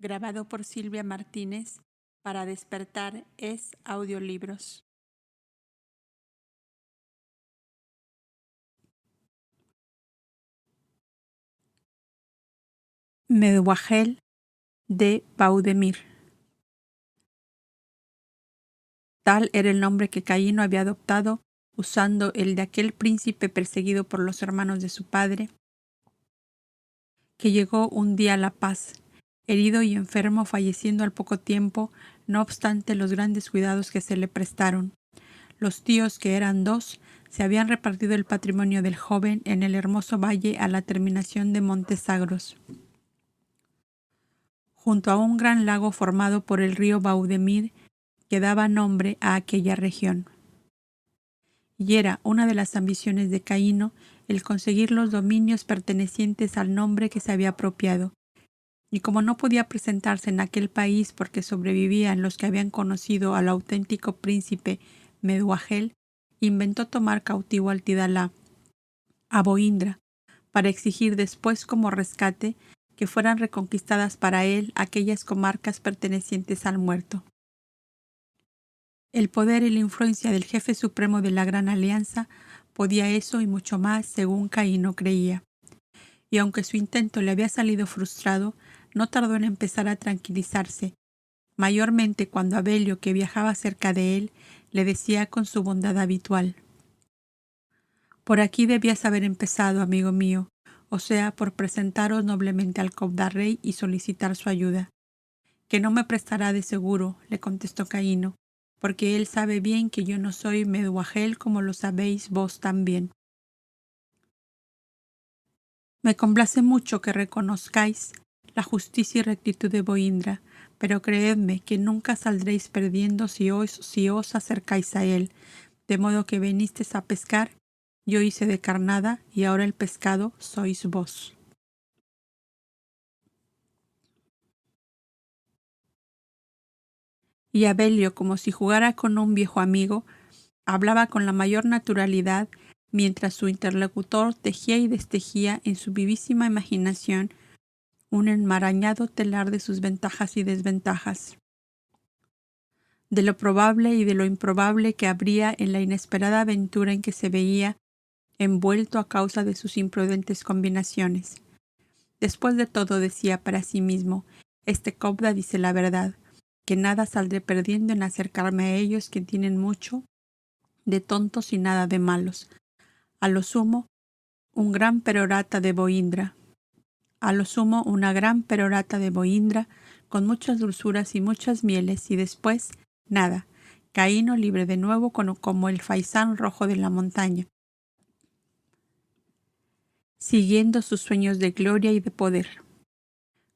Grabado por Silvia Martínez para Despertar es Audiolibros. Meduajel de Baudemir. Tal era el nombre que Caíno había adoptado, usando el de aquel príncipe perseguido por los hermanos de su padre, que llegó un día a la paz, herido y enfermo, falleciendo al poco tiempo, no obstante los grandes cuidados que se le prestaron. Los tíos, que eran dos, se habían repartido el patrimonio del joven en el hermoso valle a la terminación de Montes Sagros, junto a un gran lago formado por el río Baudemir, que daba nombre a aquella región. Y era una de las ambiciones de Caíno el conseguir los dominios pertenecientes al nombre que se había apropiado. Y como no podía presentarse en aquel país porque sobrevivían los que habían conocido al auténtico príncipe Meduajel, inventó tomar cautivo al Tidalá, a Boindra, para exigir después como rescate que fueran reconquistadas para él aquellas comarcas pertenecientes al muerto. El poder y la influencia del jefe supremo de la Gran Alianza podía eso y mucho más, según Caíno creía. Y aunque su intento le había salido frustrado, no tardó en empezar a tranquilizarse, mayormente cuando Abelio, que viajaba cerca de él, le decía con su bondad habitual: «Por aquí debías haber empezado, amigo mío, o sea, por presentaros noblemente al Cobda-rey y solicitar su ayuda». «Que no me prestará de seguro», le contestó Caíno, «porque él sabe bien que yo no soy Meduajel como lo sabéis vos también». «Me complace mucho que reconozcáis la justicia y rectitud de Boindra, pero creedme que nunca saldréis perdiendo si os acercáis a él, de modo que venisteis a pescar, yo hice de carnada, y ahora el pescado sois vos». Y Abelio, como si jugara con un viejo amigo, hablaba con la mayor naturalidad, mientras su interlocutor tejía y destejía en su vivísima imaginación un enmarañado telar de sus ventajas y desventajas, de lo probable y de lo improbable que habría en la inesperada aventura en que se veía envuelto a causa de sus imprudentes combinaciones. Después de todo, decía para sí mismo, este Cobda dice la verdad, que nada saldré perdiendo en acercarme a ellos, que tienen mucho de tontos y nada de malos. A lo sumo, un gran perorata de Boindra. A lo sumo, una gran perorata de Boindra, con muchas dulzuras y muchas mieles, y después, nada. Caíno libre de nuevo como el faisán rojo de la montaña, siguiendo sus sueños de gloria y de poder.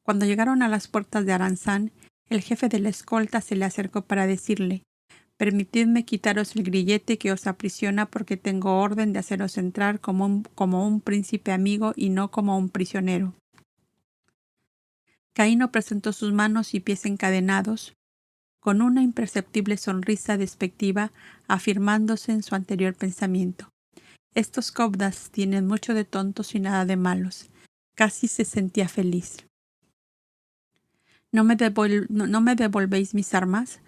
Cuando llegaron a las puertas de Aranzán, el jefe de la escolta se le acercó para decirle: «Permitidme quitaros el grillete que os aprisiona, porque tengo orden de haceros entrar como un príncipe amigo y no como un prisionero». Caíno presentó sus manos y pies encadenados, con una imperceptible sonrisa despectiva, afirmándose en su anterior pensamiento: «Estos Cobdas tienen mucho de tontos y nada de malos». Casi se sentía feliz. ¿No me devolvéis mis armas?»,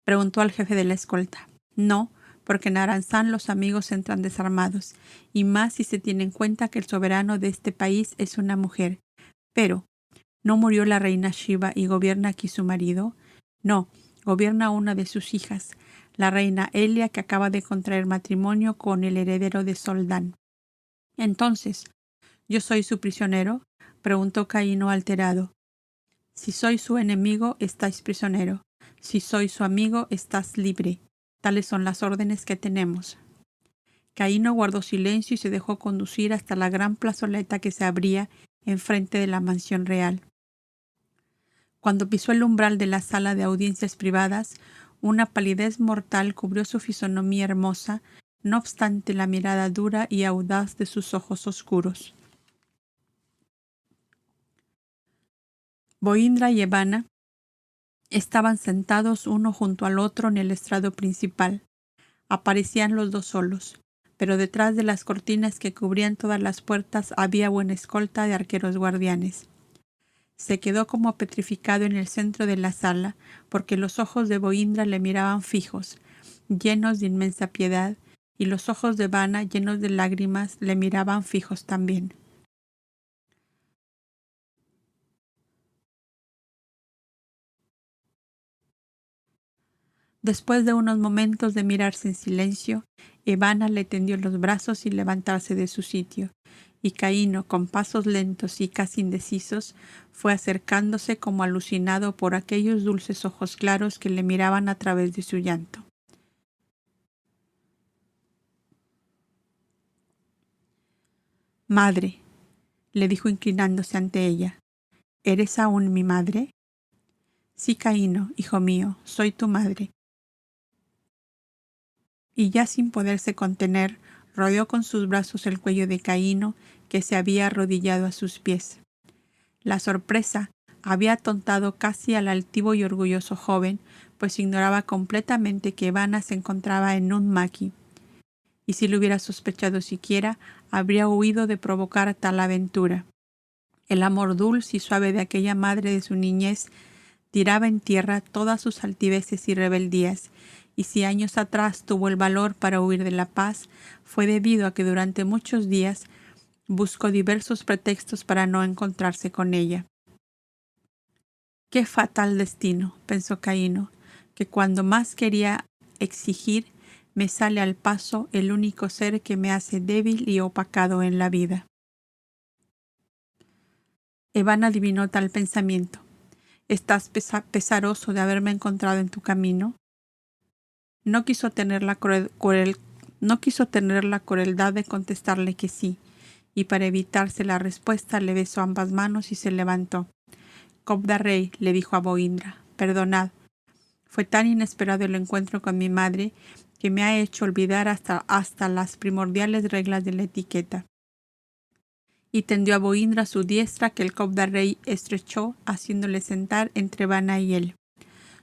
preguntó al jefe de la escolta. «No, porque en Aranzán los amigos entran desarmados, y más si se tiene en cuenta que el soberano de este país es una mujer. Pero, ¿no murió la reina Shiva y gobierna aquí su marido?». «No, gobierna una de sus hijas, la reina Elia, que acaba de contraer matrimonio con el heredero de Soldán». «Entonces, ¿yo soy su prisionero?», preguntó Caíno alterado. «Si soy su enemigo, estáis prisionero. Si soy su amigo, estás libre. Tales son las órdenes que tenemos». Caíno guardó silencio y se dejó conducir hasta la gran plazoleta que se abría enfrente de la mansión real. Cuando pisó el umbral de la sala de audiencias privadas, una palidez mortal cubrió su fisonomía hermosa, no obstante la mirada dura y audaz de sus ojos oscuros. Boindra y Evanna estaban sentados uno junto al otro en el estrado principal. Aparecían los dos solos, pero detrás de las cortinas que cubrían todas las puertas había buena escolta de arqueros guardianes. Se quedó como petrificado en el centro de la sala, porque los ojos de Bohindra le miraban fijos, llenos de inmensa piedad, y los ojos de Vana, llenos de lágrimas, le miraban fijos también. Después de unos momentos de mirarse en silencio, Evanna le tendió los brazos sin levantarse de su sitio, y Caíno, con pasos lentos y casi indecisos, fue acercándose como alucinado por aquellos dulces ojos claros que le miraban a través de su llanto. «Madre», le dijo inclinándose ante ella, «¿eres aún mi madre?» «Sí, Caíno, hijo mío, soy tu madre». Y ya sin poderse contener, rodeó con sus brazos el cuello de Caíno, que se había arrodillado a sus pies. La sorpresa había atontado casi al altivo y orgulloso joven, pues ignoraba completamente que Vana se encontraba en un maqui, y si lo hubiera sospechado siquiera, habría huido de provocar tal aventura. El amor dulce y suave de aquella madre de su niñez tiraba en tierra todas sus altiveces y rebeldías, y si años atrás tuvo el valor para huir de la paz, fue debido a que durante muchos días buscó diversos pretextos para no encontrarse con ella. «Qué fatal destino», pensó Caíno, «que cuando más quería exigir, me sale al paso el único ser que me hace débil y opacado en la vida». Evanna adivinó tal pensamiento. «¿Estás pesaroso de haberme encontrado en tu camino?» No quiso tener la crueldad de contestarle que sí, y para evitarse la respuesta le besó ambas manos y se levantó. «Cobda Rey», le dijo a Bohindra, «perdonad. Fue tan inesperado el encuentro con mi madre que me ha hecho olvidar hasta las primordiales reglas de la etiqueta». Y tendió a Bohindra su diestra que el Cobda Rey estrechó, haciéndole sentar entre Vana y él.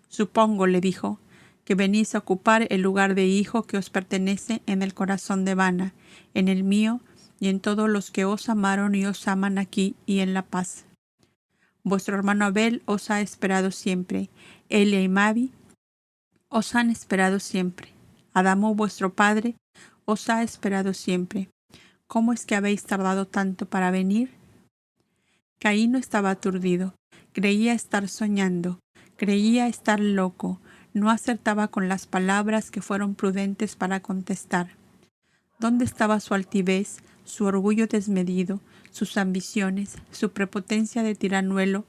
«Supongo», le dijo, «que venís a ocupar el lugar de hijo que os pertenece en el corazón de Vana, en el mío y en todos los que os amaron y os aman aquí y en la paz. Vuestro hermano Abel os ha esperado siempre. Elia y Mavi os han esperado siempre. Adamo, vuestro padre, os ha esperado siempre. ¿Cómo es que habéis tardado tanto para venir?» Caíno estaba aturdido. Creía estar soñando. Creía estar loco. No acertaba con las palabras que fueron prudentes para contestar. ¿Dónde estaba su altivez, su orgullo desmedido, sus ambiciones, su prepotencia de tiranuelo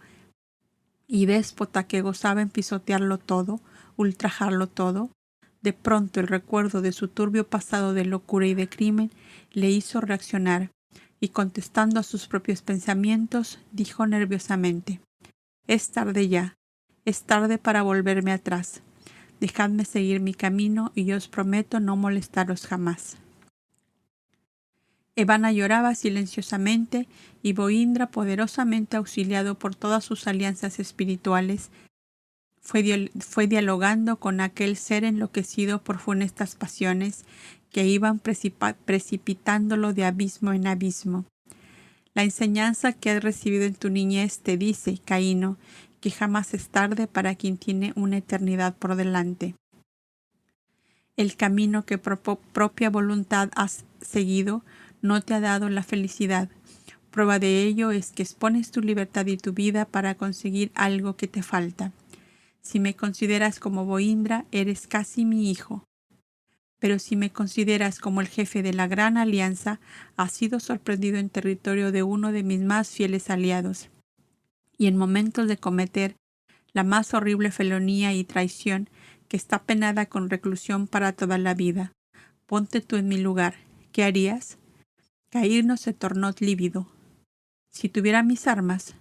y déspota que gozaba en pisotearlo todo, ultrajarlo todo? De pronto el recuerdo de su turbio pasado de locura y de crimen le hizo reaccionar, y contestando a sus propios pensamientos, dijo nerviosamente: «Es tarde ya, es tarde para volverme atrás. Dejadme seguir mi camino y yo os prometo no molestaros jamás». Evanna lloraba silenciosamente y Bohindra, poderosamente auxiliado por todas sus alianzas espirituales, fue dialogando con aquel ser enloquecido por funestas pasiones que iban precipitándolo de abismo en abismo. La enseñanza que has recibido en tu niñez te dice, Caíno, que jamás es tarde para quien tiene una eternidad por delante. El camino que por propia voluntad has seguido no te ha dado la felicidad. Prueba de ello es que expones tu libertad y tu vida para conseguir algo que te falta. Si me consideras como Bohindra, eres casi mi hijo. Pero si me consideras como el jefe de la gran alianza, has sido sorprendido en territorio de uno de mis más fieles aliados. Y en momentos de cometer la más horrible felonía y traición, que está penada con reclusión para toda la vida. Ponte tú en mi lugar. ¿Qué harías? Caíno se tornó lívido. Si tuviera mis armas,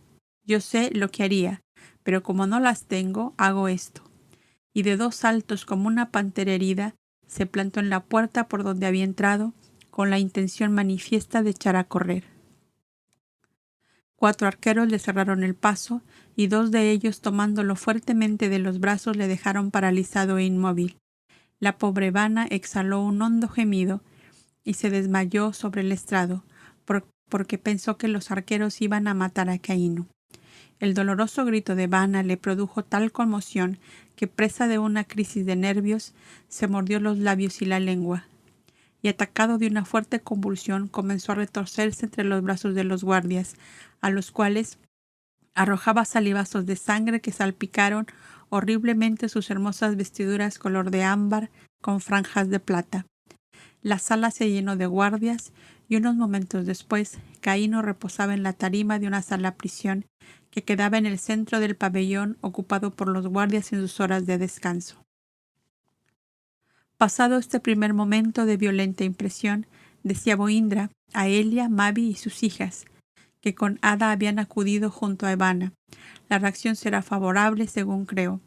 yo sé lo que haría, pero como no las tengo, hago esto. Y de dos saltos como una pantera herida, se plantó en la puerta por donde había entrado, con la intención manifiesta de echar a correr. 4 arqueros le cerraron el paso, y 2 de ellos, tomándolo fuertemente de los brazos, le dejaron paralizado e inmóvil. La pobre Vana exhaló un hondo gemido y se desmayó sobre el estrado, porque pensó que los arqueros iban a matar a Caíno. El doloroso grito de Vana le produjo tal conmoción que, presa de una crisis de nervios, se mordió los labios y la lengua, y atacado de una fuerte convulsión comenzó a retorcerse entre los brazos de los guardias, a los cuales arrojaba salivazos de sangre que salpicaron horriblemente sus hermosas vestiduras color de ámbar con franjas de plata. La sala se llenó de guardias y unos momentos después Caíno reposaba en la tarima de una sala prisión que quedaba en el centro del pabellón ocupado por los guardias en sus horas de descanso. Pasado este primer momento de violenta impresión, decía Boindra a Elia, Mavi y sus hijas, que con Ada habían acudido junto a Evanna: la reacción será favorable, según creo.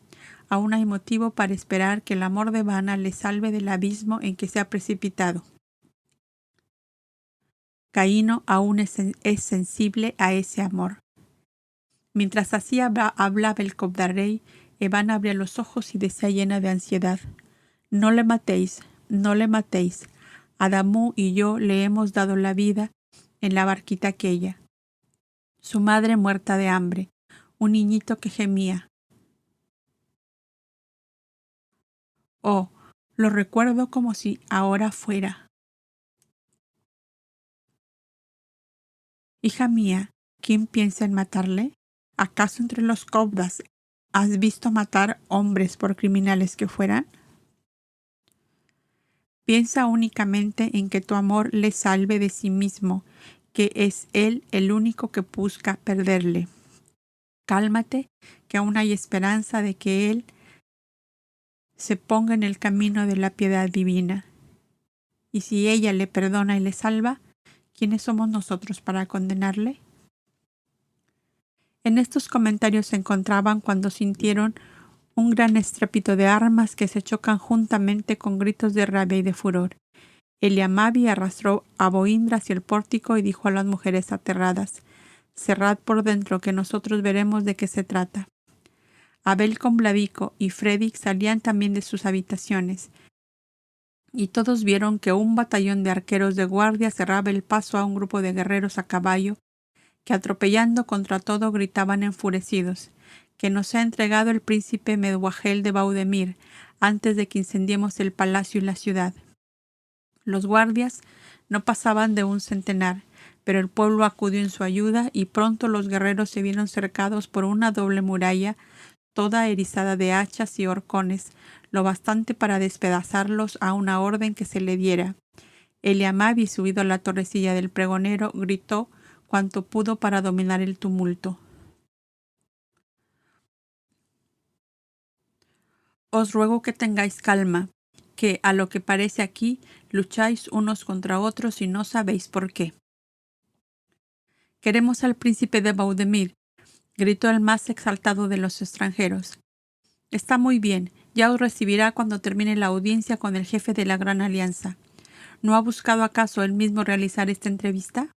Aún hay motivo para esperar que el amor de Evanna le salve del abismo en que se ha precipitado. Caíno aún es sensible a ese amor. Mientras así hablaba el Cobdarrey, Evanna abría los ojos y decía llena de ansiedad: no le matéis, no le matéis. Adamu y yo le hemos dado la vida en la barquita aquella. Su madre muerta de hambre, un niñito que gemía. Oh, lo recuerdo como si ahora fuera. Hija mía, ¿quién piensa en matarle? ¿Acaso entre los cobdas has visto matar hombres por criminales que fueran? Piensa únicamente en que tu amor le salve de sí mismo, que es él el único que busca perderle. Cálmate, que aún hay esperanza de que él se ponga en el camino de la piedad divina. Y si ella le perdona y le salva, ¿quiénes somos nosotros para condenarle? En estos comentarios se encontraban cuando sintieron un gran estrépito de armas que se chocan juntamente con gritos de rabia y de furor. Eliamabi arrastró a Boindra hacia el pórtico y dijo a las mujeres aterradas: cerrad por dentro, que nosotros veremos de qué se trata. Abel con Vladico y Fredic salían también de sus habitaciones, y todos vieron que un batallón de arqueros de guardia cerraba el paso a un grupo de guerreros a caballo que, atropellando contra todo, gritaban enfurecidos: que nos ha entregado el príncipe Meduagel de Baudemir antes de que incendiemos el palacio y la ciudad. Los guardias no pasaban de un centenar, pero el pueblo acudió en su ayuda y pronto los guerreros se vieron cercados por una doble muralla, toda erizada de hachas y horcones, lo bastante para despedazarlos a una orden que se le diera. Eliamabi, subido a la torrecilla del pregonero, gritó cuanto pudo para dominar el tumulto: os ruego que tengáis calma, que a lo que parece aquí lucháis unos contra otros y no sabéis por qué. Queremos al príncipe de Baudemir, gritó el más exaltado de los extranjeros. Está muy bien, ya os recibirá cuando termine la audiencia con el jefe de la Gran Alianza. ¿No ha buscado acaso él mismo realizar esta entrevista?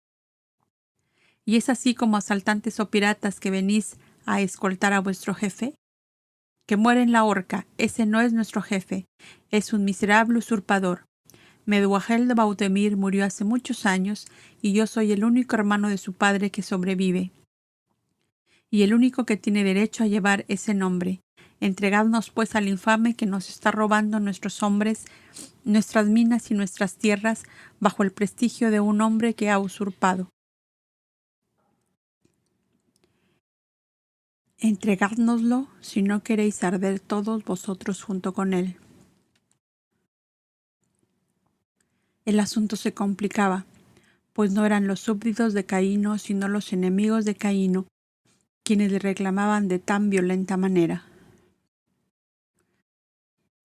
¿Y es así como asaltantes o piratas que venís a escoltar a vuestro jefe? Que muere en la horca, ese no es nuestro jefe, es un miserable usurpador. Meduagel de Baudemir murió hace muchos años y yo soy el único hermano de su padre que sobrevive, y el único que tiene derecho a llevar ese nombre. Entregadnos pues al infame que nos está robando nuestros hombres, nuestras minas y nuestras tierras bajo el prestigio de un hombre que ha usurpado. Entregádnoslo si no queréis arder todos vosotros junto con él. El asunto se complicaba, pues no eran los súbditos de Caíno, sino los enemigos de Caíno, quienes le reclamaban de tan violenta manera.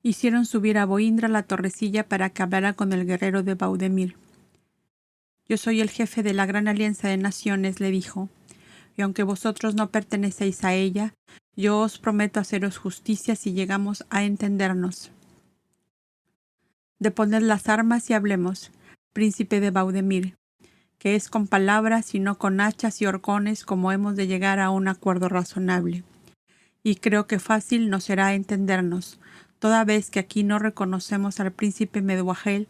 Hicieron subir a Boindra a la torrecilla para que hablara con el guerrero de Baudemir. Yo soy el jefe de la Gran Alianza de Naciones, le dijo, y aunque vosotros no pertenecéis a ella, yo os prometo haceros justicia si llegamos a entendernos. Deponed las armas y hablemos, príncipe de Baudemir, que es con palabras y no con hachas y horcones como hemos de llegar a un acuerdo razonable. Y creo que fácil nos será entendernos, toda vez que aquí no reconocemos al príncipe Meduagel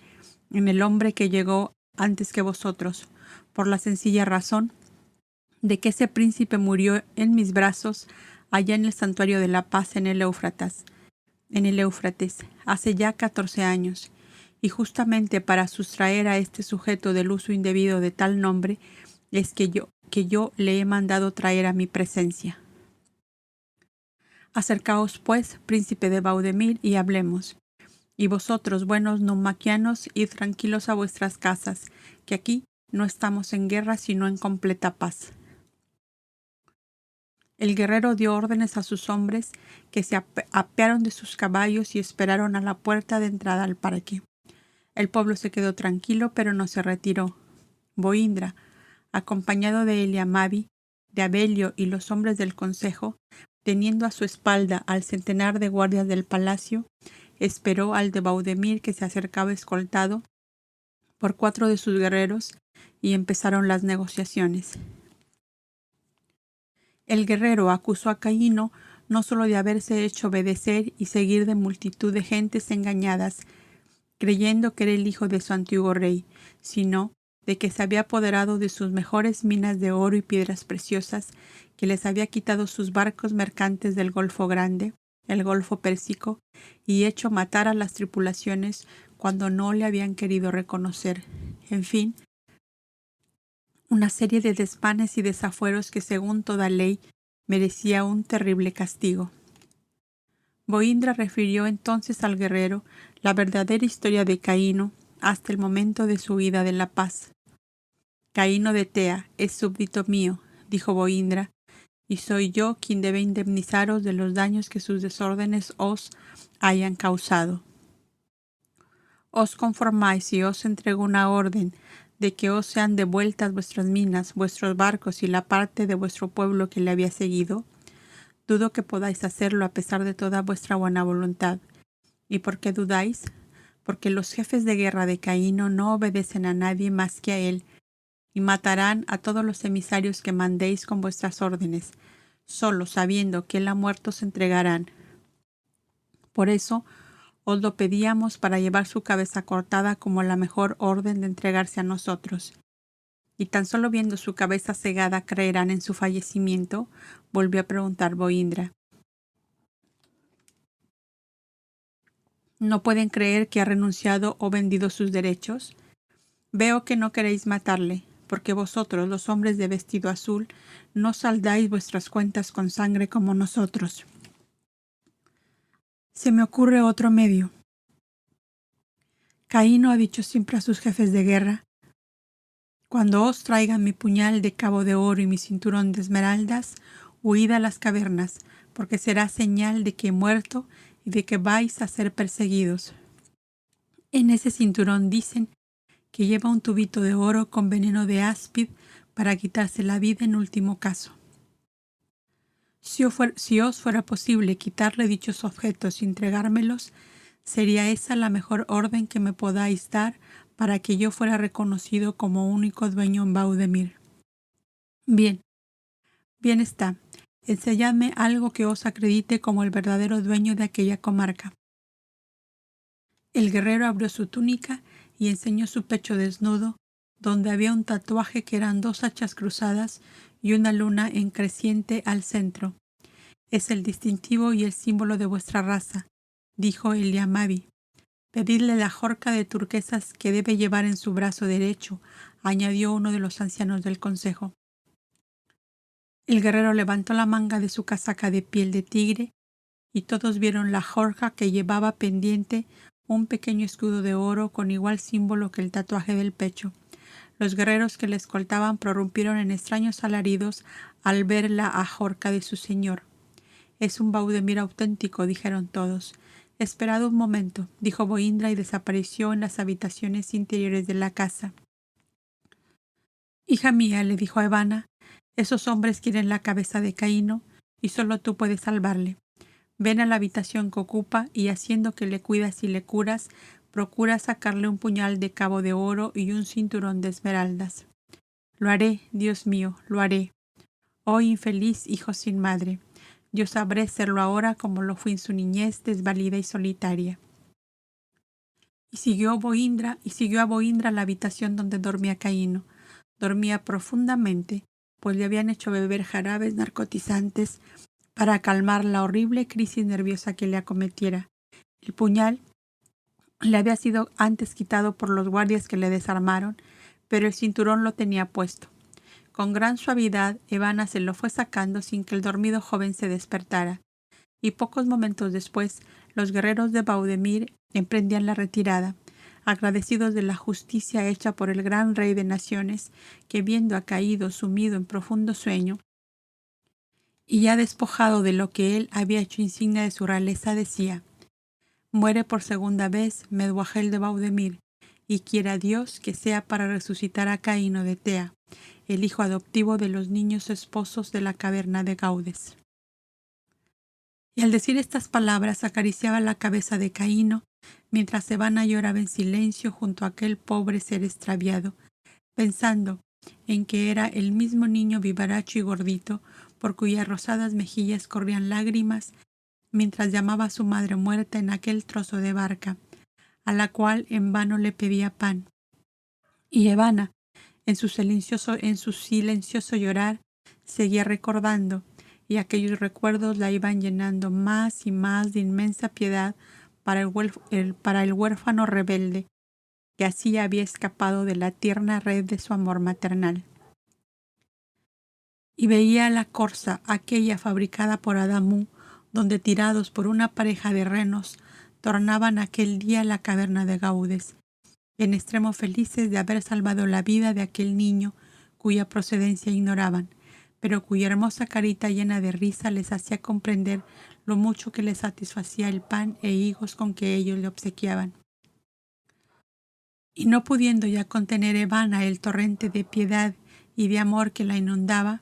en el hombre que llegó antes que vosotros, por la sencilla razón de que ese príncipe murió en mis brazos allá en el santuario de la paz en el Éufrates, hace ya 14 años, y justamente para sustraer a este sujeto del uso indebido de tal nombre es que yo le he mandado traer a mi presencia. Acercaos, pues, príncipe de Baudemir, y hablemos. Y vosotros, buenos naumaquianos, id tranquilos a vuestras casas, que aquí no estamos en guerra, sino en completa paz. El guerrero dio órdenes a sus hombres, que se apearon de sus caballos y esperaron a la puerta de entrada al parque. El pueblo se quedó tranquilo, pero no se retiró. Boindra, acompañado de Eliamabi, de Abelio y los hombres del consejo, teniendo a su espalda al centenar de guardias del palacio, esperó al de Baudemir, que se acercaba escoltado por 4 de sus guerreros, y empezaron las negociaciones. El guerrero acusó a Caíno no solo de haberse hecho obedecer y seguir de multitud de gentes engañadas, creyendo que era el hijo de su antiguo rey, sino de que se había apoderado de sus mejores minas de oro y piedras preciosas, que les había quitado sus barcos mercantes del Golfo Grande, el Golfo Pérsico, y hecho matar a las tripulaciones cuando no le habían querido reconocer. En fin, una serie de desmanes y desafueros que, según toda ley, merecía un terrible castigo. Boindra refirió entonces al guerrero la verdadera historia de Caíno hasta el momento de su huida de la paz. Caíno de Tea es súbdito mío, dijo Boindra, y soy yo quien debe indemnizaros de los daños que sus desórdenes os hayan causado. Os conformáis y os entrego una orden de que os sean devueltas vuestras minas, vuestros barcos y la parte de vuestro pueblo que le había seguido. Dudo que podáis hacerlo a pesar de toda vuestra buena voluntad. ¿Y por qué dudáis? Porque los jefes de guerra de Caíno no obedecen a nadie más que a él, y matarán a todos los emisarios que mandéis con vuestras órdenes, solo sabiendo que él ha muerto se entregarán. Por eso os lo pedíamos para llevar su cabeza cortada como la mejor orden de entregarse a nosotros. Y tan solo viendo su cabeza cegada creerán en su fallecimiento, volvió a preguntar Boindra. ¿No pueden creer que ha renunciado o vendido sus derechos? Veo que no queréis matarle, porque vosotros, los hombres de vestido azul, no saldáis vuestras cuentas con sangre como nosotros. Se me ocurre otro medio. Caíno ha dicho siempre a sus jefes de guerra: cuando os traigan mi puñal de cabo de oro y mi cinturón de esmeraldas, huid a las cavernas, porque será señal de que he muerto y de que vais a ser perseguidos. En ese cinturón dicen que lleva un tubito de oro con veneno de áspid para quitarse la vida en último caso. Si os fuera posible quitarle dichos objetos y entregármelos, sería esa la mejor orden que me podáis dar para que yo fuera reconocido como único dueño en Baudemir. Bien está. Enseñadme algo que os acredite como el verdadero dueño de aquella comarca. El guerrero abrió su túnica y enseñó su pecho desnudo, donde había un tatuaje que eran 2 hachas cruzadas y una luna en creciente al centro. Es el distintivo y el símbolo de vuestra raza, dijo Eliamabi. Pedidle la jorca de turquesas que debe llevar en su brazo derecho, añadió uno de los ancianos del consejo. El guerrero levantó la manga de su casaca de piel de tigre y todos vieron la jorca que llevaba pendiente un pequeño escudo de oro con igual símbolo que el tatuaje del pecho. Los guerreros que le escoltaban prorrumpieron en extraños alaridos al ver la ajorca de su señor. «Es un Baudemir auténtico», dijeron todos. «Esperad un momento», dijo Boindra y desapareció en las habitaciones interiores de la casa. «Hija mía», le dijo a Evana, «esos hombres quieren la cabeza de Caíno y solo tú puedes salvarle. Ven a la habitación que ocupa y, haciendo que le cuidas y le curas, procura sacarle un puñal de cabo de oro y un cinturón de esmeraldas». «Lo haré, Dios mío, lo haré. Oh infeliz hijo sin madre. Yo sabré serlo ahora como lo fui en su niñez desvalida y solitaria». Y siguió a Boindra a la habitación donde dormía Caíno. Dormía profundamente, pues le habían hecho beber jarabes narcotizantes para calmar la horrible crisis nerviosa que le acometiera. El puñal le había sido antes quitado por los guardias que le desarmaron, pero el cinturón lo tenía puesto. Con gran suavidad, Evanna se lo fue sacando sin que el dormido joven se despertara, y pocos momentos después, los guerreros de Baudemir emprendían la retirada, agradecidos de la justicia hecha por el gran rey de naciones, que viendo a caído sumido en profundo sueño, y ya despojado de lo que él había hecho insignia de su realeza, decía: «Muere por segunda vez Meduagel de Baudemir, y quiera Dios que sea para resucitar a Caíno de Tea, el hijo adoptivo de los niños esposos de la caverna de Gaudes». Y al decir estas palabras acariciaba la cabeza de Caíno, mientras Evanna lloraba en silencio junto a aquel pobre ser extraviado, pensando en que era el mismo niño vivaracho y gordito por cuyas rosadas mejillas corrían lágrimas, mientras llamaba a su madre muerta en aquel trozo de barca, a la cual en vano le pedía pan. Y Evanna, en su silencioso llorar, seguía recordando, y aquellos recuerdos la iban llenando más y más de inmensa piedad para el huérfano rebelde, que así había escapado de la tierna red de su amor maternal. Y veía la corza, aquella fabricada por Adamú, donde tirados por una pareja de renos, tornaban aquel día a la caverna de Gaudes, en extremo felices de haber salvado la vida de aquel niño cuya procedencia ignoraban, pero cuya hermosa carita llena de risa les hacía comprender lo mucho que les satisfacía el pan e higos con que ellos le obsequiaban. Y no pudiendo ya contener Evanna el torrente de piedad y de amor que la inundaba,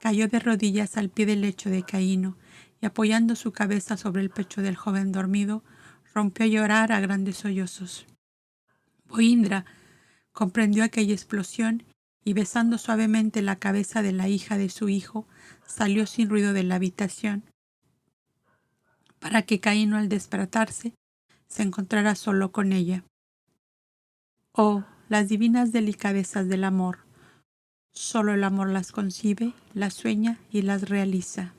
cayó de rodillas al pie del lecho de Caíno, y apoyando su cabeza sobre el pecho del joven dormido, rompió a llorar a grandes sollozos. Boindra comprendió aquella explosión y, besando suavemente la cabeza de la hija de su hijo, salió sin ruido de la habitación, para que Caíno, al despertarse, se encontrara solo con ella. Oh, las divinas delicadezas del amor. Solo el amor las concibe, las sueña y las realiza.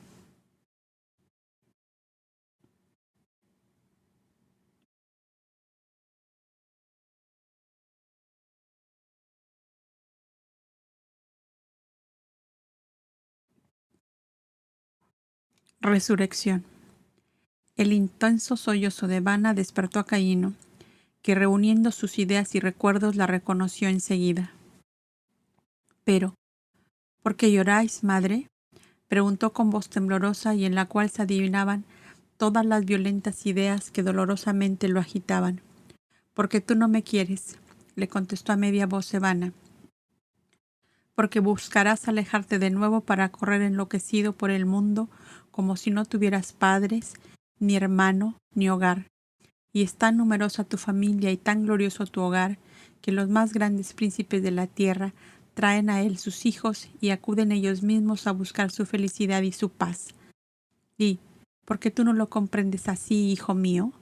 Resurrección. El intenso sollozo de Evanna despertó a Caíno, que reuniendo sus ideas y recuerdos la reconoció enseguida. Pero, ¿por qué lloráis, madre?, preguntó con voz temblorosa y en la cual se adivinaban todas las violentas ideas que dolorosamente lo agitaban. «Porque tú no me quieres», le contestó a media voz Evanna. «Porque buscarás alejarte de nuevo para correr enloquecido por el mundo como si no tuvieras padres, ni hermano, ni hogar. Y es tan numerosa tu familia y tan glorioso tu hogar que los más grandes príncipes de la tierra traen a él sus hijos y acuden ellos mismos a buscar su felicidad y su paz. Y, ¿por qué tú no lo comprendes así, hijo mío?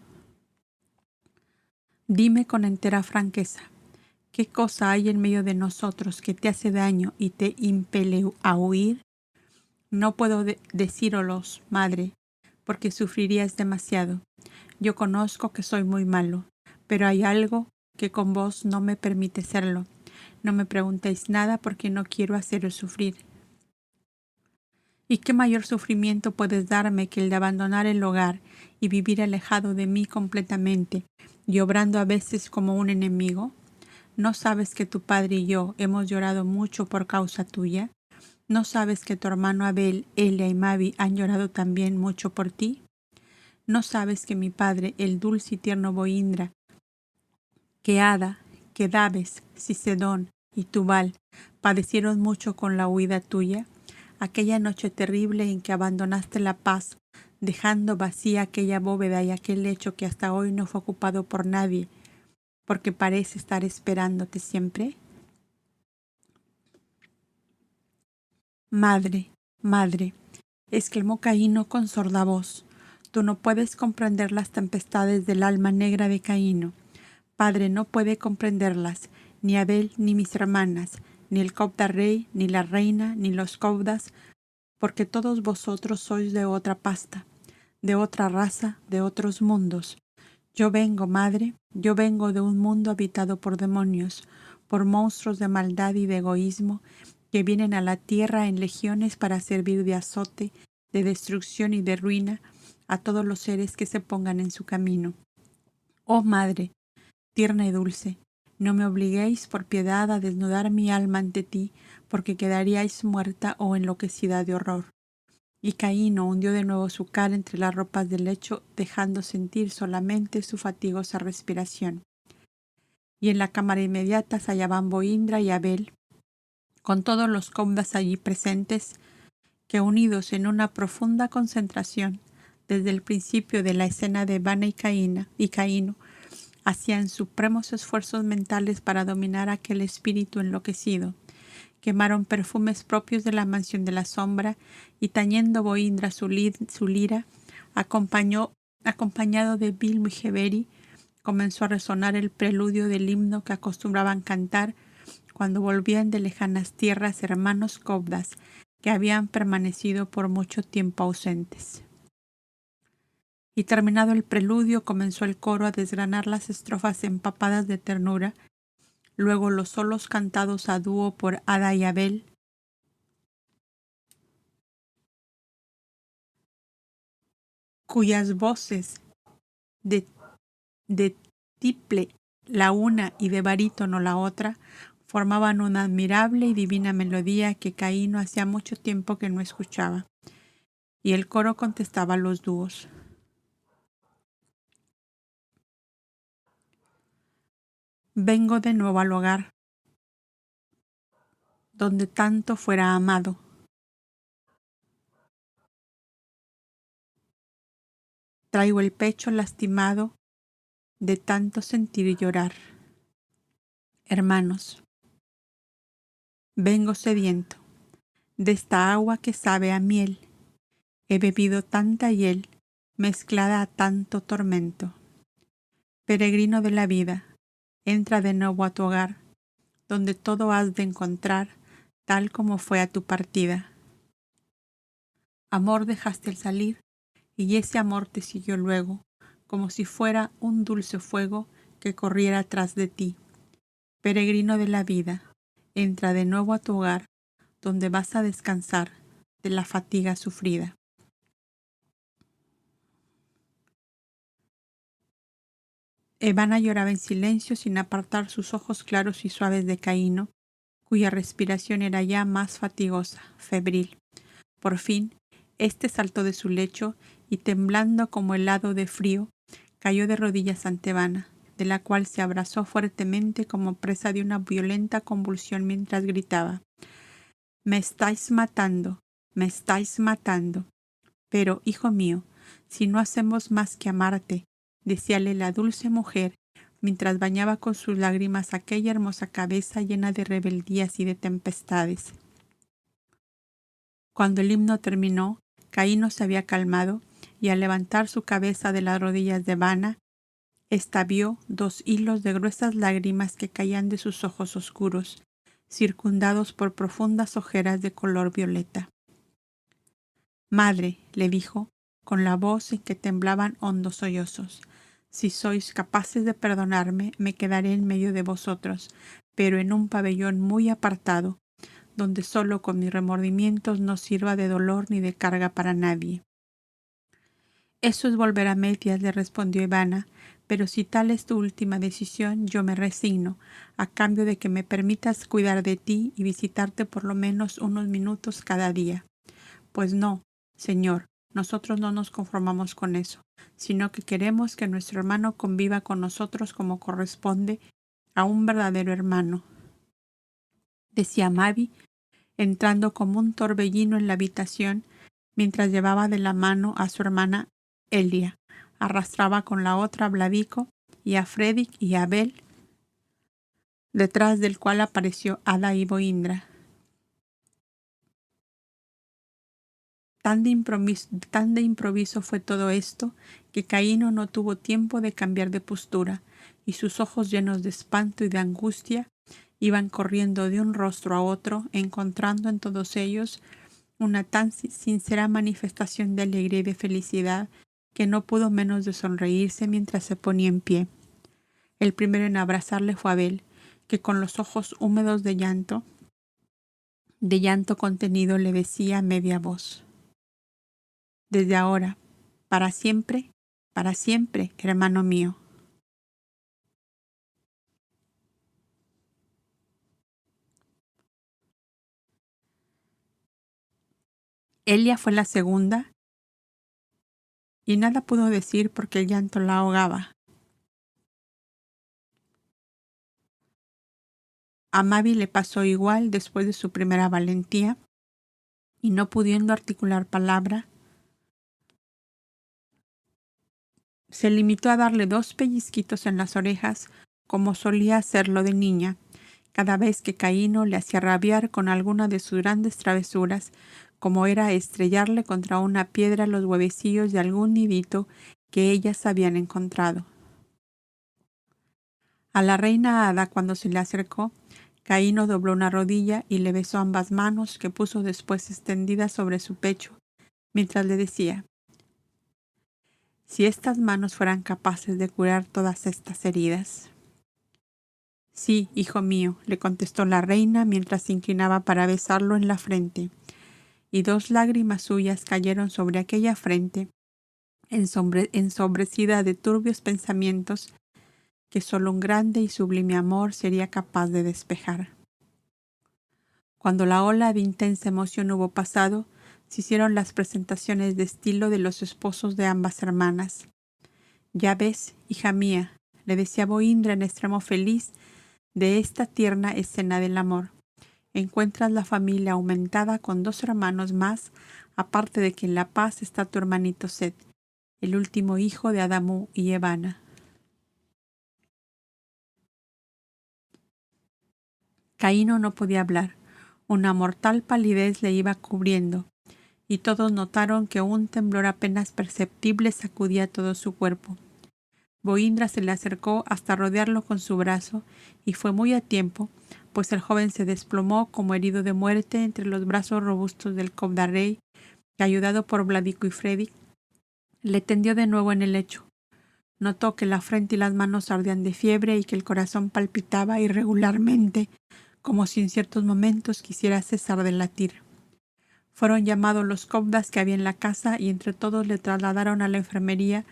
Dime con entera franqueza, ¿qué cosa hay en medio de nosotros que te hace daño y te impele a huir? No puedo decírolos, madre, porque sufrirías demasiado. Yo conozco que soy muy malo, pero hay algo que con vos no me permite serlo. No me preguntéis nada porque no quiero haceros sufrir. ¿Y qué mayor sufrimiento puedes darme que el de abandonar el hogar y vivir alejado de mí completamente y obrando a veces como un enemigo? ¿No sabes que tu padre y yo hemos llorado mucho por causa tuya? ¿No sabes que tu hermano Abel, Elia y Mavi han llorado también mucho por ti? ¿No sabes que mi padre, el dulce y tierno Boindra, que Ada, que Dabes, Cicedón y Tubal padecieron mucho con la huida tuya? Aquella noche terrible en que abandonaste la paz, dejando vacía aquella bóveda y aquel lecho que hasta hoy no fue ocupado por nadie, porque parece estar esperándote siempre. Madre, madre, exclamó Caíno con sorda voz, tú no puedes comprender las tempestades del alma negra de Caíno. Padre no puede comprenderlas, ni Abel ni mis hermanas, ni el Cobda rey, ni la reina, ni los Cobdas, porque todos vosotros sois de otra pasta, de otra raza, de otros mundos. Yo vengo, madre, yo vengo de un mundo habitado por demonios, por monstruos de maldad y de egoísmo, que vienen a la tierra en legiones para servir de azote, de destrucción y de ruina a todos los seres que se pongan en su camino. Oh madre, tierna y dulce, no me obliguéis por piedad a desnudar mi alma ante ti, porque quedaríais muerta o enloquecida de horror. Y Caíno hundió de nuevo su cara entre las ropas del lecho, dejando sentir solamente su fatigosa respiración. Y en la cámara inmediata se hallaban Boindra y Abel, con todos los Cobdas allí presentes, que unidos en una profunda concentración, desde el principio de la escena de Vana y Caíno, hacían supremos esfuerzos mentales para dominar aquel espíritu enloquecido. Quemaron perfumes propios de la mansión de la sombra y tañendo Boindra su lira, acompañado de Bilmo y Jeberi, comenzó a resonar el preludio del himno que acostumbraban cantar cuando volvían de lejanas tierras hermanos Cobdas que habían permanecido por mucho tiempo ausentes. Y terminado el preludio, comenzó el coro a desgranar las estrofas empapadas de ternura, luego los solos cantados a dúo por Ada y Abel, cuyas voces de tiple la una y de barítono la otra formaban una admirable y divina melodía que Caíno hacía mucho tiempo que no escuchaba, y el coro contestaba a los dúos. Vengo de nuevo al hogar, donde tanto fuera amado. Traigo el pecho lastimado de tanto sentir y llorar. Hermanos, vengo sediento de esta agua que sabe a miel. He bebido tanta hiel mezclada a tanto tormento. Peregrino de la vida, entra de nuevo a tu hogar, donde todo has de encontrar tal como fue a tu partida. Amor dejaste al salir, y ese amor te siguió luego, como si fuera un dulce fuego que corriera tras de ti. Peregrino de la vida, entra de nuevo a tu hogar, donde vas a descansar de la fatiga sufrida. Evana lloraba en silencio sin apartar sus ojos claros y suaves de Caíno, cuya respiración era ya más fatigosa, febril. Por fin, éste saltó de su lecho y, temblando como helado de frío, cayó de rodillas ante Vana, de la cual se abrazó fuertemente como presa de una violenta convulsión mientras gritaba: «Me estáis matando, me estáis matando. Pero, hijo mío, si no hacemos más que amarte», decíale la dulce mujer, mientras bañaba con sus lágrimas aquella hermosa cabeza llena de rebeldías y de tempestades. Cuando el himno terminó, Caíno se había calmado, y al levantar su cabeza de las rodillas de Vana, ésta vio 2 hilos de gruesas lágrimas que caían de sus ojos oscuros, circundados por profundas ojeras de color violeta. «Madre», le dijo, con la voz en que temblaban hondos sollozos, «si sois capaces de perdonarme, me quedaré en medio de vosotros, pero en un pabellón muy apartado, donde solo con mis remordimientos no sirva de dolor ni de carga para nadie». «Eso es volver a Metias», le respondió Ivana, «pero si tal es tu última decisión, yo me resigno, a cambio de que me permitas cuidar de ti y visitarte por lo menos unos minutos cada día». «Pues no, Señor, nosotros no nos conformamos con eso, sino que queremos que nuestro hermano conviva con nosotros como corresponde a un verdadero hermano», decía Mavi, entrando como un torbellino en la habitación mientras llevaba de la mano a su hermana Elia, arrastraba con la otra a Vladico y a Fredrik y a Abel, detrás del cual apareció Ada y Boindra. Tan de improviso fue todo esto que Caíno no tuvo tiempo de cambiar de postura, y sus ojos llenos de espanto y de angustia Iban corriendo de un rostro a otro, encontrando en todos ellos una tan sincera manifestación de alegría y de felicidad que no pudo menos de sonreírse mientras se ponía en pie. El primero en abrazarle fue Abel, que con los ojos húmedos de llanto contenido, le decía a media voz: «Desde ahora, para siempre, hermano mío». Elia fue la segunda y nada pudo decir porque el llanto la ahogaba. A Mavi le pasó igual después de su primera valentía y no pudiendo articular palabra, se limitó a darle 2 pellizquitos en las orejas como solía hacerlo de niña, cada vez que Caíno le hacía rabiar con alguna de sus grandes travesuras, como era estrellarle contra una piedra los huevecillos de algún nidito que ellas habían encontrado. A la reina hada, cuando se le acercó, Caíno dobló una rodilla y le besó ambas manos, que puso después extendidas sobre su pecho, mientras le decía: «Si estas manos fueran capaces de curar todas estas heridas». «Sí, hijo mío», le contestó la reina mientras se inclinaba para besarlo en la frente, y 2 lágrimas suyas cayeron sobre aquella frente, ensombrecida de turbios pensamientos que solo un grande y sublime amor sería capaz de despejar. Cuando la ola de intensa emoción hubo pasado, se hicieron las presentaciones de estilo de los esposos de ambas hermanas. «Ya ves, hija mía», le decía Bohindra en extremo feliz de esta tierna escena del amor, «encuentras la familia aumentada con 2 hermanos más, aparte de que en La Paz está tu hermanito Set, el último hijo de Adamú y Evana». Caíno no podía hablar. Una mortal palidez le iba cubriendo, y todos notaron que un temblor apenas perceptible sacudía todo su cuerpo. Bohindra se le acercó hasta rodearlo con su brazo, y fue muy a tiempo, pues el joven se desplomó como herido de muerte entre los brazos robustos del Cobdarrey, que, ayudado por Vladico y Freddy, le tendió de nuevo en el lecho. Notó que la frente y las manos ardían de fiebre y que el corazón palpitaba irregularmente, como si en ciertos momentos quisiera cesar de latir. Fueron llamados los cobdas que había en la casa y entre todos le trasladaron a la enfermería,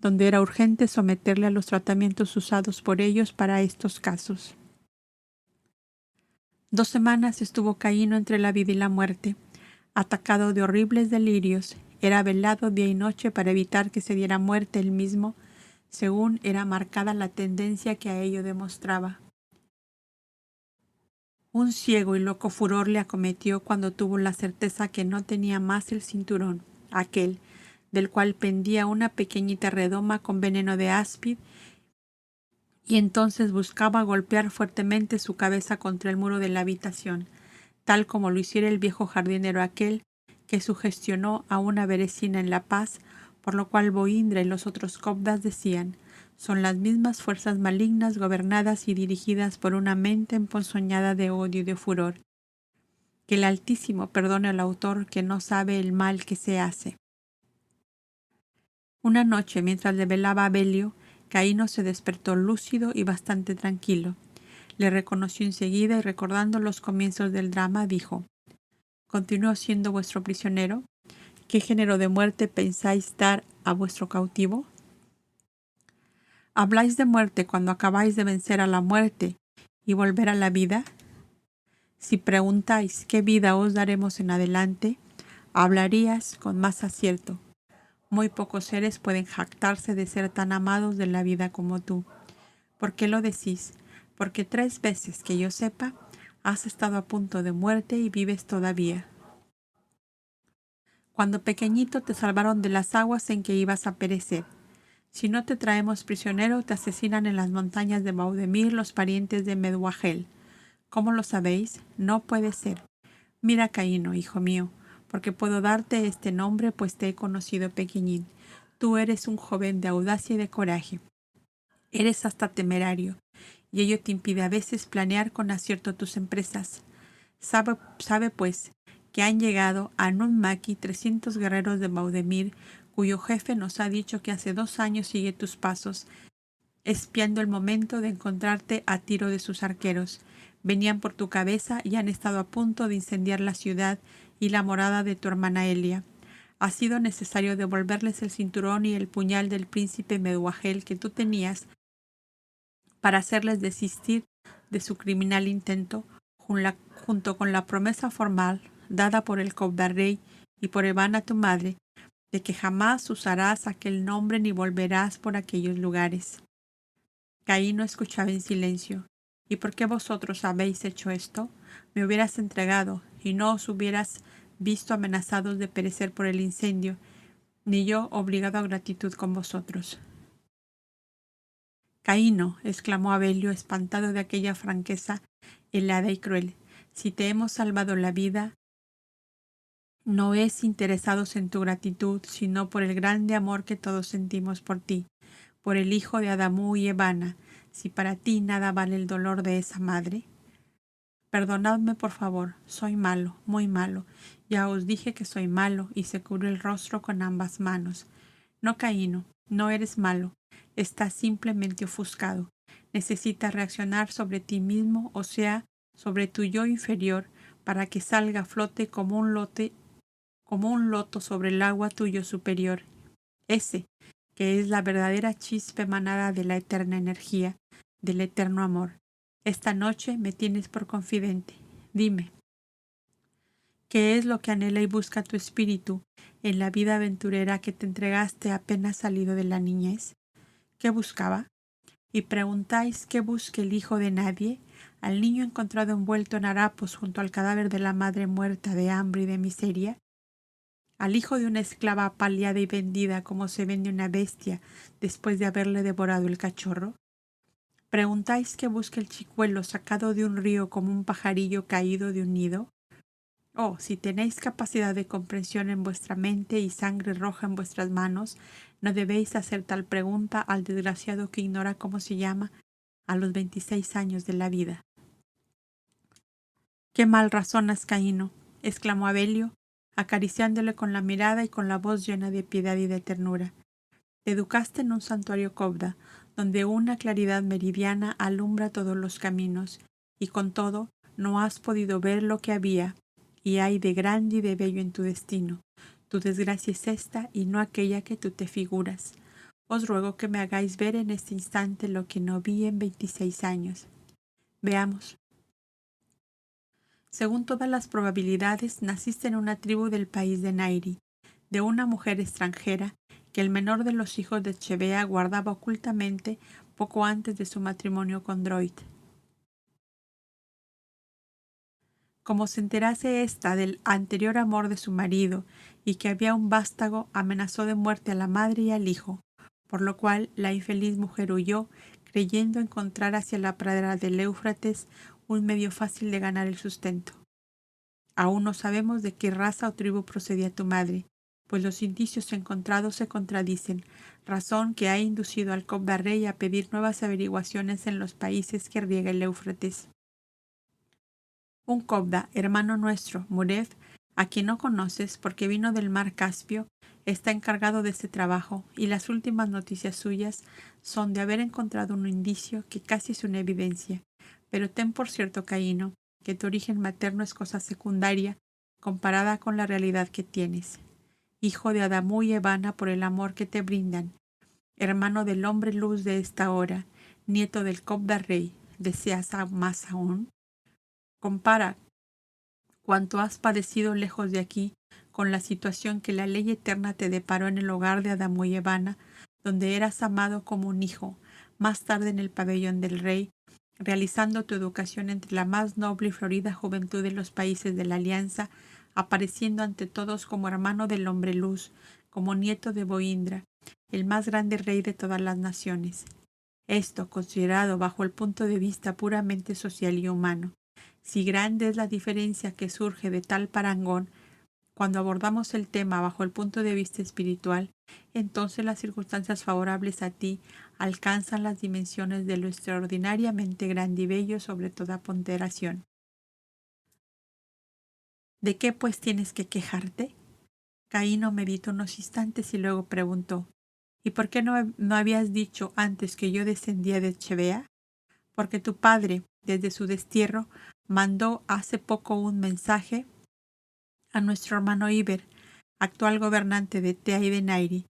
donde era urgente someterle a los tratamientos usados por ellos para estos casos. 2 semanas estuvo Caíno entre la vida y la muerte, atacado de horribles delirios. Era velado día y noche para evitar que se diera muerte él mismo, según era marcada la tendencia que a ello demostraba. Un ciego y loco furor le acometió cuando tuvo la certeza que no tenía más el cinturón, aquel del cual pendía una pequeñita redoma con veneno de áspid, y entonces buscaba golpear fuertemente su cabeza contra el muro de la habitación, tal como lo hiciera el viejo jardinero aquel que sugestionó a una berecina en La Paz, por lo cual Bohindra y los otros cobdas decían: «Son las mismas fuerzas malignas gobernadas y dirigidas por una mente emponzoñada de odio y de furor. Que el Altísimo perdone al autor que no sabe el mal que se hace». Una noche, mientras le velaba a Belio, Caíno se despertó lúcido y bastante tranquilo. Le reconoció enseguida y, recordando los comienzos del drama, dijo: «¿Continúo siendo vuestro prisionero? ¿Qué género de muerte pensáis dar a vuestro cautivo? ¿Habláis de muerte cuando acabáis de vencer a la muerte y volver a la vida? Si preguntáis qué vida os daremos en adelante, hablarías con más acierto. Muy pocos seres pueden jactarse de ser tan amados de la vida como tú. ¿Por qué lo decís? Porque 3 veces que yo sepa, has estado a punto de muerte y vives todavía. Cuando pequeñito te salvaron de las aguas en que ibas a perecer. Si no te traemos prisionero, te asesinan en las montañas de Baudemir los parientes de Meduagel. ¿Cómo lo sabéis? No puede ser. Mira, Caíno, hijo mío, porque puedo darte este nombre, pues te he conocido pequeñín. Tú eres un joven de audacia y de coraje. Eres hasta temerario, y ello te impide a veces planear con acierto tus empresas. Sabe pues que han llegado a Nunmaki 300 guerreros de Maudemir, cuyo jefe nos ha dicho que hace 2 años sigue tus pasos, espiando el momento de encontrarte a tiro de sus arqueros. Venían por tu cabeza y han estado a punto de incendiar la ciudad y la morada de tu hermana Elia. Ha sido necesario devolverles el cinturón y el puñal del príncipe Meduagel que tú tenías para hacerles desistir de su criminal intento, junto con la promesa formal dada por el Cobdarrey y por Evana tu madre, de que jamás usarás aquel nombre ni volverás por aquellos lugares. Caín no escuchaba en silencio. ¿Y por qué vosotros habéis hecho esto? Me hubieras entregado y no os hubieras visto amenazados de perecer por el incendio, ni yo obligado a gratitud con vosotros. Caíno, exclamó Abelio, espantado de aquella franqueza helada y cruel, si te hemos salvado la vida, no es interesados en tu gratitud, sino por el grande amor que todos sentimos por ti, por el hijo de Adamú y Evana, si para ti nada vale el dolor de esa madre. Perdonadme, por favor, soy malo, muy malo. Ya os dije que soy malo, y se cubrió el rostro con ambas manos. No, Caíno, no eres malo, estás simplemente ofuscado. Necesitas reaccionar sobre ti mismo, o sea, sobre tu yo inferior, para que salga a flote como un loto sobre el agua tuyo superior. Ese, que es la verdadera chispa emanada de la eterna energía, del eterno amor. Esta noche me tienes por confidente. Dime, ¿qué es lo que anhela y busca tu espíritu en la vida aventurera que te entregaste apenas salido de la niñez? ¿Qué buscaba? ¿Y preguntáis qué busca el hijo de nadie, al niño encontrado envuelto en harapos junto al cadáver de la madre muerta de hambre y de miseria? ¿Al hijo de una esclava apaleada y vendida como se vende una bestia después de haberle devorado el cachorro? ¿Preguntáis qué busca el chicuelo sacado de un río como un pajarillo caído de un nido? Oh, si tenéis capacidad de comprensión en vuestra mente y sangre roja en vuestras manos, no debéis hacer tal pregunta al desgraciado que ignora cómo se llama a los 26 años de la vida. —¡Qué mal razonas, Caíno! —exclamó Abelio, acariciándole con la mirada y con la voz llena de piedad y de ternura. Te educaste en un santuario Cobda, donde una claridad meridiana alumbra todos los caminos, y con todo no has podido ver lo que había y hay de grande y de bello en tu destino. Tu desgracia es esta y no aquella que tú te figuras. Os ruego que me hagáis ver en este instante lo que no vi en 26 años. Veamos. Según todas las probabilidades, naciste en una tribu del país de Nairi, de una mujer extranjera que el menor de los hijos de Chevea guardaba ocultamente poco antes de su matrimonio con Droid. Como se enterase ésta del anterior amor de su marido y que había un vástago, amenazó de muerte a la madre y al hijo, por lo cual la infeliz mujer huyó, creyendo encontrar hacia la pradera del Éufrates un medio fácil de ganar el sustento. Aún no sabemos de qué raza o tribu procedía tu madre, pues los indicios encontrados se contradicen, razón que ha inducido al Cobdarrey a pedir nuevas averiguaciones en los países que riega el Éufrates. Un Cobda, hermano nuestro, Murev, a quien no conoces porque vino del mar Caspio, está encargado de este trabajo, y las últimas noticias suyas son de haber encontrado un indicio que casi es una evidencia. Pero ten por cierto, Caíno, que tu origen materno es cosa secundaria comparada con la realidad que tienes. Hijo de Adamú y Evana por el amor que te brindan, hermano del hombre luz de esta hora, nieto del Cobdarrey, ¿deseas más aún? Compara cuánto has padecido lejos de aquí con la situación que la ley eterna te deparó en el hogar de Adamú y Evana, donde eras amado como un hijo, más tarde en el pabellón del rey, realizando tu educación entre la más noble y florida juventud de los países de la Alianza, apareciendo ante todos como hermano del hombre luz, como nieto de Boindra, el más grande rey de todas las naciones. Esto considerado bajo el punto de vista puramente social y humano. Si grande es la diferencia que surge de tal parangón, Cuando abordamos el tema bajo el punto de vista espiritual, entonces las circunstancias favorables a ti alcanzan las dimensiones de lo extraordinariamente grande y bello sobre toda ponderación. ¿De qué pues tienes que quejarte? Caíno meditó unos instantes y luego preguntó, ¿y por qué no habías dicho antes que yo descendía de Chebea? Porque tu padre, desde su destierro, mandó hace poco un mensaje a nuestro hermano Iber, actual gobernante de Tea y de Nairi,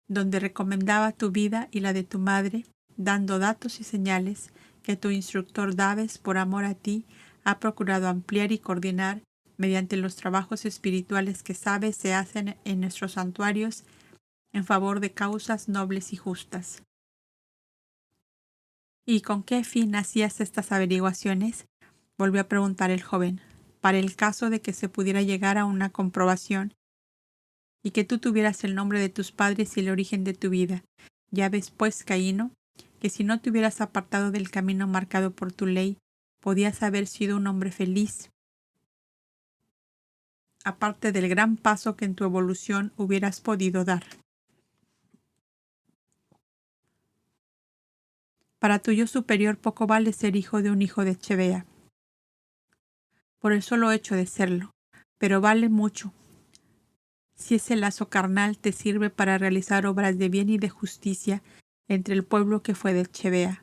donde recomendaba tu vida y la de tu madre, dando datos y señales que tu instructor Daves, por amor a ti, ha procurado ampliar y coordinar mediante los trabajos espirituales que sabes se hacen en nuestros santuarios en favor de causas nobles y justas. ¿Y con qué fin hacías estas averiguaciones? Volvió a preguntar el joven. Para el caso de que se pudiera llegar a una comprobación y que tú tuvieras el nombre de tus padres y el origen de tu vida. Ya ves, pues, Caíno, que si no te hubieras apartado del camino marcado por tu ley, podías haber sido un hombre feliz, aparte del gran paso que en tu evolución hubieras podido dar. Para tu yo superior poco vale ser hijo de un hijo de Chebea, por el solo hecho de serlo, pero vale mucho si ese lazo carnal te sirve para realizar obras de bien y de justicia entre el pueblo que fue de Chebea.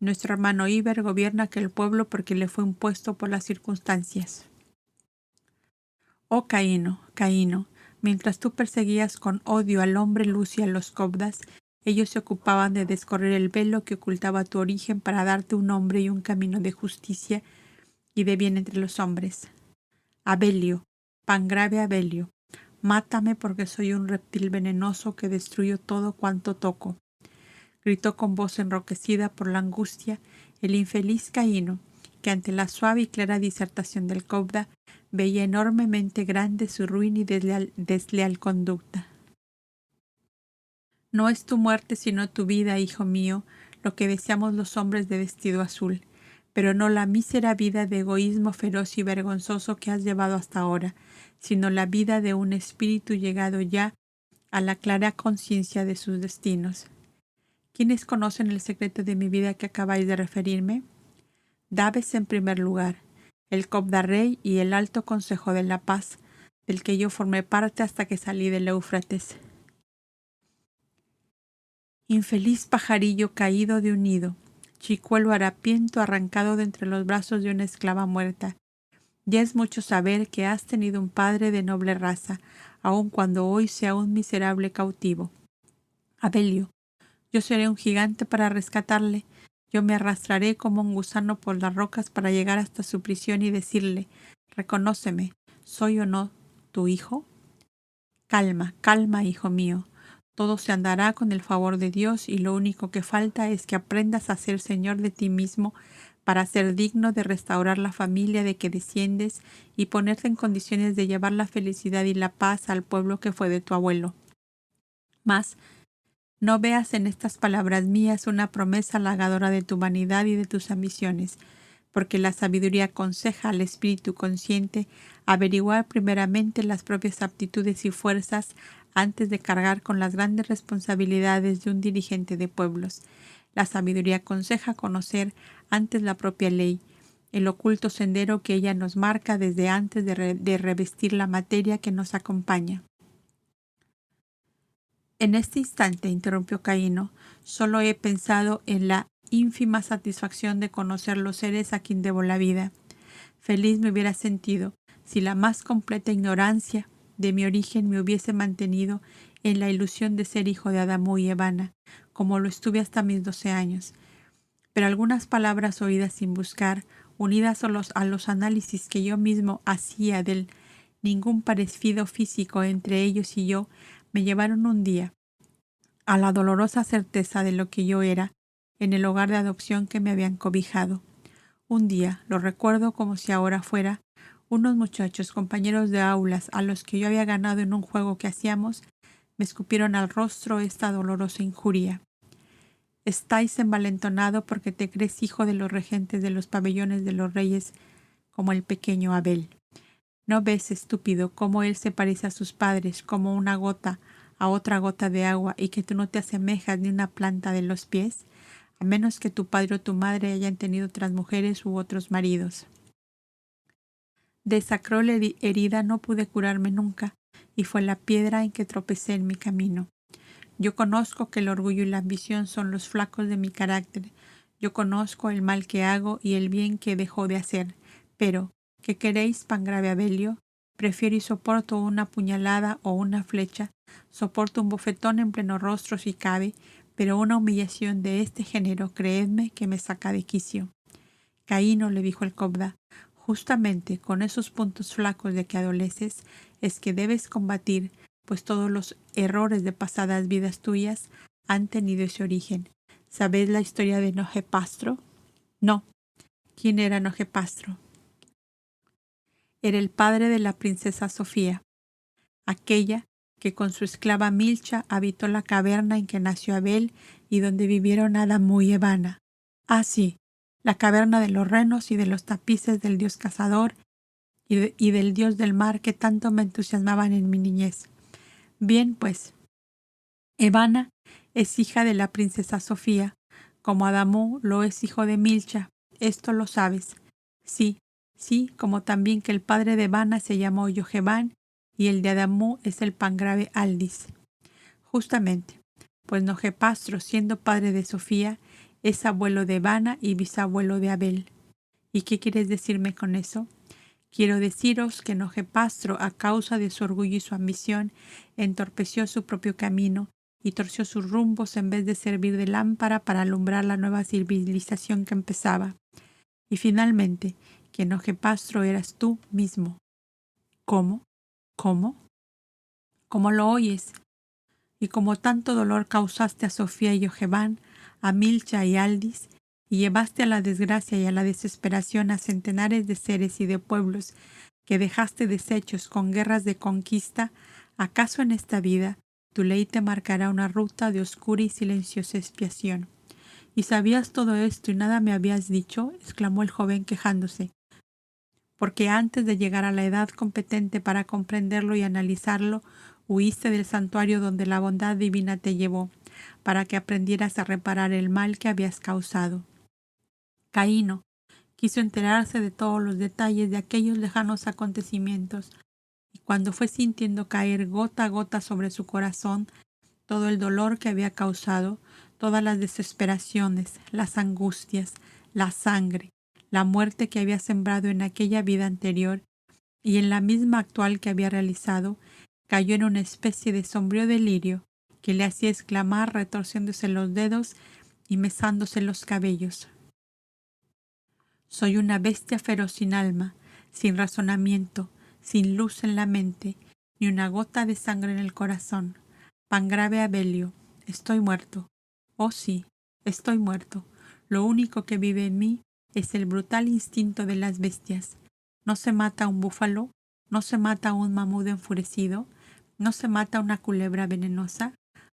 Nuestro hermano Iber gobierna aquel pueblo porque le fue impuesto por las circunstancias. Oh Caíno, Caíno, mientras tú perseguías con odio al hombre luz y a los cobdas, ellos se ocupaban de descorrer el velo que ocultaba tu origen para darte un nombre y un camino de justicia y de bien entre los hombres. Abelio, pangrave Abelio, mátame porque soy un reptil venenoso que destruyo todo cuanto toco. Gritó con voz enroquecida por la angustia el infeliz Caíno, que ante la suave y clara disertación del cobda veía enormemente grande su ruin y desleal conducta. No es tu muerte sino tu vida, hijo mío, lo que deseamos los hombres de vestido azul, pero no la mísera vida de egoísmo feroz y vergonzoso que has llevado hasta ahora, sino la vida de un espíritu llegado ya a la clara conciencia de sus destinos. ¿Quiénes conocen el secreto de mi vida que acabáis de referirme? Daves en primer lugar, el Cobda Rey y el Alto Consejo de la Paz, del que yo formé parte hasta que salí del Éufrates. Infeliz pajarillo caído de un nido, chicuelo harapiento arrancado de entre los brazos de una esclava muerta. Ya es mucho saber que has tenido un padre de noble raza, aun cuando hoy sea un miserable cautivo. Abelio, yo seré un gigante para rescatarle. Yo me arrastraré como un gusano por las rocas para llegar hasta su prisión y decirle, reconóceme, ¿soy o no tu hijo? Calma, calma, hijo mío. Todo se andará con el favor de Dios y lo único que falta es que aprendas a ser señor de ti mismo para ser digno de restaurar la familia de que desciendes y ponerte en condiciones de llevar la felicidad y la paz al pueblo que fue de tu abuelo. Mas, no veas en estas palabras mías una promesa halagadora de tu vanidad y de tus ambiciones, porque la sabiduría aconseja al espíritu consciente averiguar primeramente las propias aptitudes y fuerzas antes de cargar con las grandes responsabilidades de un dirigente de pueblos. La sabiduría aconseja conocer antes la propia ley, el oculto sendero que ella nos marca desde antes de revestir la materia que nos acompaña. En este instante, interrumpió Caíno, solo he pensado en la ínfima satisfacción de conocer los seres a quien debo la vida. Feliz me hubiera sentido si la más completa ignorancia de mi origen me hubiese mantenido en la ilusión de ser hijo de Adamo y Evana, como lo estuve hasta mis 12 años. Pero algunas palabras oídas sin buscar, unidas a los análisis que yo mismo hacía del ningún parecido físico entre ellos y yo, me llevaron un día a la dolorosa certeza de lo que yo era en el hogar de adopción que me habían cobijado. Un día, lo recuerdo como si ahora fuera, unos muchachos, compañeros de aulas a los que yo había ganado en un juego que hacíamos, me escupieron al rostro esta dolorosa injuria. Estáis envalentonado porque te crees hijo de los regentes de los pabellones de los reyes como el pequeño Abel. ¿No ves, estúpido, cómo él se parece a sus padres como una gota a otra gota de agua y que tú no te asemejas ni una planta de los pies, a menos que tu padre o tu madre hayan tenido otras mujeres u otros maridos? De esa cruel herida no pude curarme nunca, y fue la piedra en que tropecé en mi camino. Yo conozco que el orgullo y la ambición son los flacos de mi carácter. Yo conozco el mal que hago y el bien que dejo de hacer. Pero, ¿qué queréis, Pangrave Abelio? Prefiero y soporto una puñalada o una flecha. Soporto un bofetón en pleno rostro si cabe, pero una humillación de este género, creedme, que me saca de quicio. Caíno, le dijo el Cobda, justamente con esos puntos flacos de que adoleces es que debes combatir, pues todos los errores de pasadas vidas tuyas han tenido ese origen. ¿Sabéis la historia de Nojepastro? No. ¿Quién era Nojepastro? Era el padre de la princesa Sofía, aquella que con su esclava Milcha habitó la caverna en que nació Abel y donde vivieron Adamú y Evana. Ah, sí, la caverna de los renos y de los tapices del dios cazador y del dios del mar que tanto me entusiasmaban en mi niñez. Bien, pues, Evana es hija de la princesa Sofía, como Adamú lo es hijo de Milcha. Esto lo sabes. Sí, sí, como también que el padre de Evana se llamó Yoheván y el de Adamú es el pangrave Aldis. Justamente, pues Nojepastro, siendo padre de Sofía, es abuelo de Evana y bisabuelo de Abel. ¿Y qué quieres decirme con eso? Quiero deciros que Nojepastro, a causa de su orgullo y su ambición, entorpeció su propio camino y torció sus rumbos en vez de servir de lámpara para alumbrar la nueva civilización que empezaba. Y finalmente, que Nojepastro eras tú mismo. ¿Cómo? ¿Cómo? ¿Cómo lo oyes? Y como tanto dolor causaste a Sofía y Yoheván, a Milcha y Aldis, y llevaste a la desgracia y a la desesperación a centenares de seres y de pueblos que dejaste deshechos con guerras de conquista, ¿acaso en esta vida tu ley te marcará una ruta de oscura y silenciosa expiación? ¿Y sabías todo esto y nada me habías dicho? Exclamó el joven quejándose. Porque antes de llegar a la edad competente para comprenderlo y analizarlo, huiste del santuario donde la bondad divina te llevó, para que aprendieras a reparar el mal que habías causado. Caíno quiso enterarse de todos los detalles de aquellos lejanos acontecimientos, y cuando fue sintiendo caer gota a gota sobre su corazón todo el dolor que había causado, todas las desesperaciones, las angustias, la sangre, la muerte que había sembrado en aquella vida anterior y en la misma actual que había realizado, cayó en una especie de sombrío delirio que le hacía exclamar retorciéndose los dedos y mesándose los cabellos: soy una bestia feroz sin alma, sin razonamiento, sin luz en la mente, ni una gota de sangre en el corazón. Pangrave Abelio, estoy muerto. Oh sí, estoy muerto. Lo único que vive en mí es el brutal instinto de las bestias. No se mata a un búfalo, no se mata a un mamut enfurecido, no se mata a una culebra venenosa.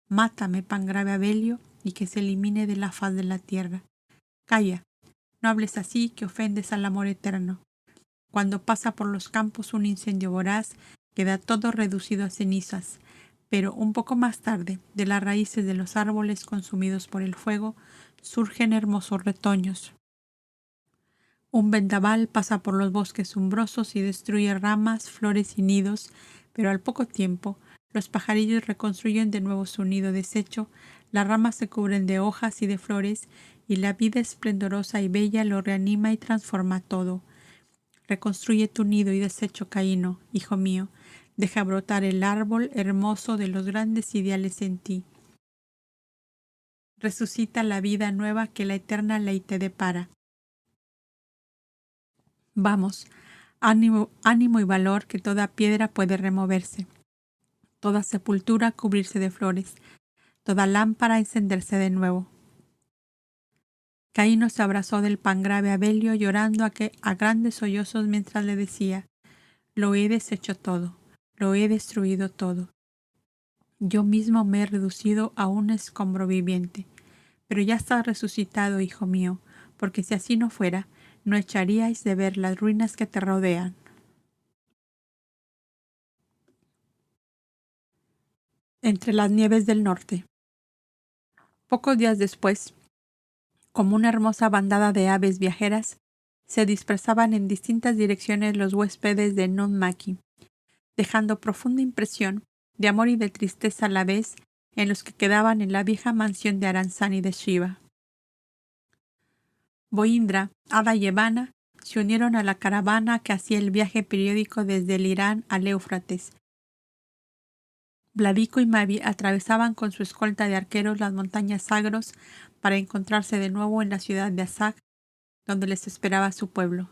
Mátame, Pangrave Abelio, y que se elimine de la faz de la tierra. Calla, no hables así, que ofendes al amor eterno. Cuando pasa por los campos un incendio voraz, queda todo reducido a cenizas, pero un poco más tarde, de las raíces de los árboles consumidos por el fuego, surgen hermosos retoños. Un vendaval pasa por los bosques umbrosos y destruye ramas, flores y nidos, pero al poco tiempo los pajarillos reconstruyen de nuevo su nido deshecho, las ramas se cubren de hojas y de flores, y la vida esplendorosa y bella lo reanima y transforma todo. Reconstruye tu nido y deshecho, Caíno, hijo mío. Deja brotar el árbol hermoso de los grandes ideales en ti. Resucita la vida nueva que la eterna ley te depara. Vamos, ánimo, ánimo y valor, que toda piedra puede removerse, toda sepultura cubrirse de flores, toda lámpara encenderse de nuevo. Caíno se abrazó del pangrave Abelio, llorando a grandes sollozos mientras le decía: lo he deshecho todo, lo he destruido todo. Yo mismo me he reducido a un escombro viviente. Pero ya estás resucitado, hijo mío, porque si así no fuera, no echaríais de ver las ruinas que te rodean. entre las nieves del norte. Pocos días después, como una hermosa bandada de aves viajeras, se dispersaban en distintas direcciones los huéspedes de Nunmaki, dejando profunda impresión de amor y de tristeza a la vez en los que quedaban en la vieja mansión de Aranzani de Shiva. Boindra, Ada y Evana se unieron a la caravana que hacía el viaje periódico desde el Irán al Éufrates. Vladico y Mavi atravesaban con su escolta de arqueros las montañas Zagros para encontrarse de nuevo en la ciudad de Azag, donde les esperaba su pueblo.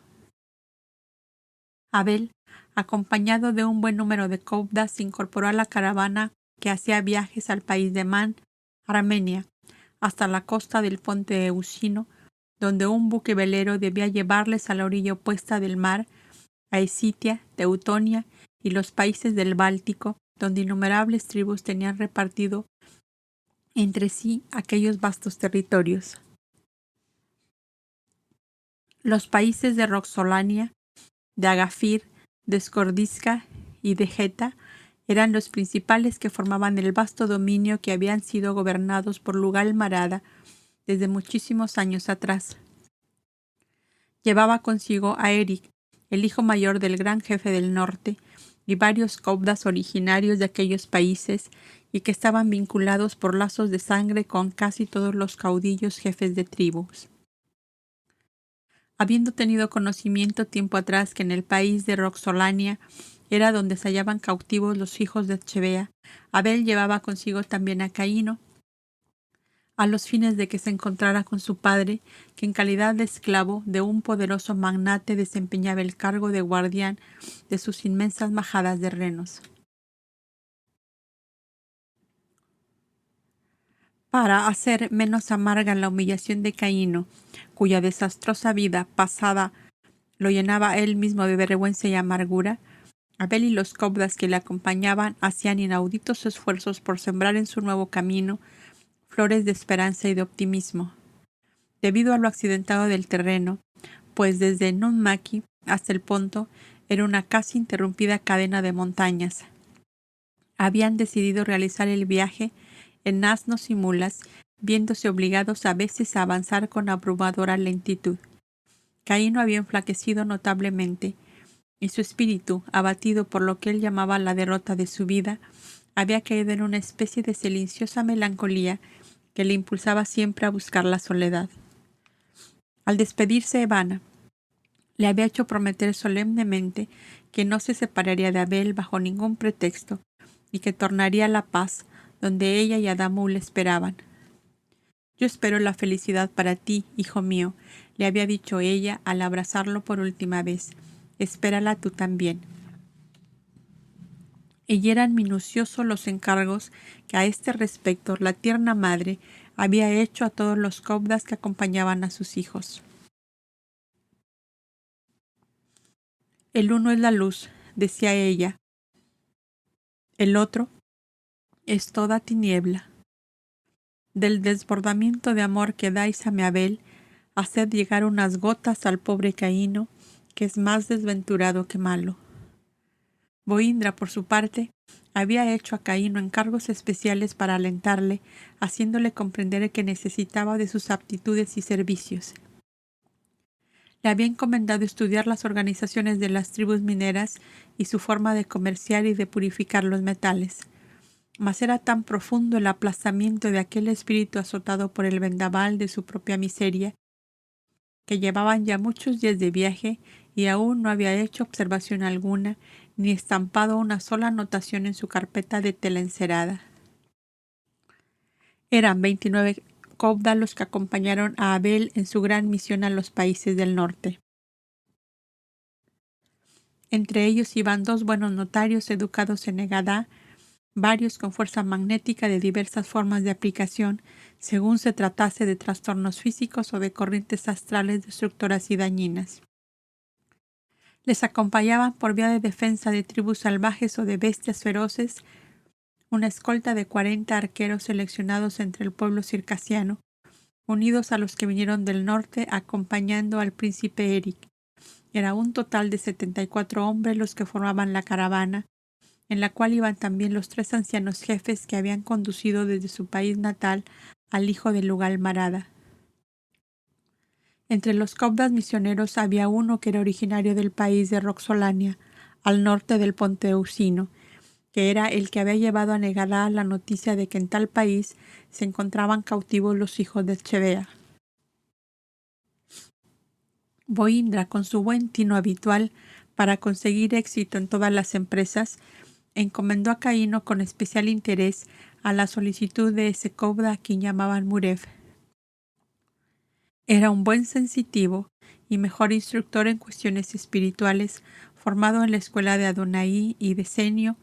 Abel, acompañado de un buen número de Kovdas, se incorporó a la caravana que hacía viajes al país de Man, Armenia, hasta la costa del Ponte Euxino, donde un buque velero debía llevarles a la orilla opuesta del mar, a Escitia, Teutonia y los países del Báltico, donde innumerables tribus tenían repartido entre sí aquellos vastos territorios. Los países de Roxolania, de Agafir, de Skordisca y de Geta eran los principales que formaban el vasto dominio que habían sido gobernados por Lugal Marada desde muchísimos años atrás. Llevaba consigo a Eric, el hijo mayor del gran jefe del norte, y varios Kovdas originarios de aquellos países y que estaban vinculados por lazos de sangre con casi todos los caudillos jefes de tribus. Habiendo tenido conocimiento tiempo atrás que en el país de Roxolania era donde se hallaban cautivos los hijos de Chebea, Abel llevaba consigo también a Caíno, a los fines de que se encontrara con su padre, que en calidad de esclavo de un poderoso magnate desempeñaba el cargo de guardián de sus inmensas majadas de renos. Para hacer menos amarga la humillación de Caíno, cuya desastrosa vida pasada lo llenaba él mismo de vergüenza y amargura, Abel y los Kovdas que le acompañaban hacían inauditos esfuerzos por sembrar en su nuevo camino flores de esperanza y de optimismo. Debido a lo accidentado del terreno, pues desde Nunmaki hasta el Ponto era una casi interrumpida cadena de montañas. Habían decidido realizar el viaje en asnos y mulas, viéndose obligados a veces a avanzar con abrumadora lentitud. Caíno había enflaquecido notablemente, y su espíritu, abatido por lo que él llamaba la derrota de su vida, había caído en una especie de silenciosa melancolía que le impulsaba siempre a buscar la soledad. Al despedirse Evana, le había hecho prometer solemnemente que no se separaría de Abel bajo ningún pretexto y que tornaría a la paz donde ella y Adamu le esperaban. «Yo espero la felicidad para ti, hijo mío», le había dicho ella al abrazarlo por última vez. «Espérala tú también». Y eran minuciosos los encargos que a este respecto la tierna madre había hecho a todos los Kovdas que acompañaban a sus hijos. «El uno es la luz», decía ella. «El otro es toda tiniebla. Del desbordamiento de amor que dais a mi Abel, haced llegar unas gotas al pobre Caíno, que es más desventurado que malo». Boindra, por su parte, había hecho a Caíno encargos especiales para alentarle, haciéndole comprender que necesitaba de sus aptitudes y servicios. Le había encomendado estudiar las organizaciones de las tribus mineras y su forma de comerciar y de purificar los metales. Mas era tan profundo el aplastamiento de aquel espíritu azotado por el vendaval de su propia miseria, que llevaban ya muchos días de viaje y aún no había hecho observación alguna, ni estampado una sola anotación en su carpeta de tela encerada. Eran 29 Kovdas los que acompañaron a Abel en su gran misión a los países del norte. Entre ellos iban 2 buenos notarios educados en Egadá, varios con fuerza magnética de diversas formas de aplicación, según se tratase de trastornos físicos o de corrientes astrales destructoras y dañinas. Les acompañaban por vía de defensa de tribus salvajes o de bestias feroces una escolta de 40 arqueros seleccionados entre el pueblo circasiano, unidos a los que vinieron del norte acompañando al príncipe Eric. Era un total de 74 hombres los que formaban la caravana, en la cual iban también los 3 ancianos jefes que habían conducido desde su país natal al hijo de Lugal Marada. Entre los copdas misioneros había uno que era originario del país de Roxolania, al norte del Ponte Euxino, que era el que había llevado a Negadá la noticia de que en tal país se encontraban cautivos los hijos de Chebea. Boindra, con su buen tino habitual para conseguir éxito en todas las empresas, encomendó a Caíno con especial interés a la solicitud de ese cobda a quien llamaban Murev. Era un buen sensitivo y mejor instructor en cuestiones espirituales, formado en la escuela de Adonai y de Senio,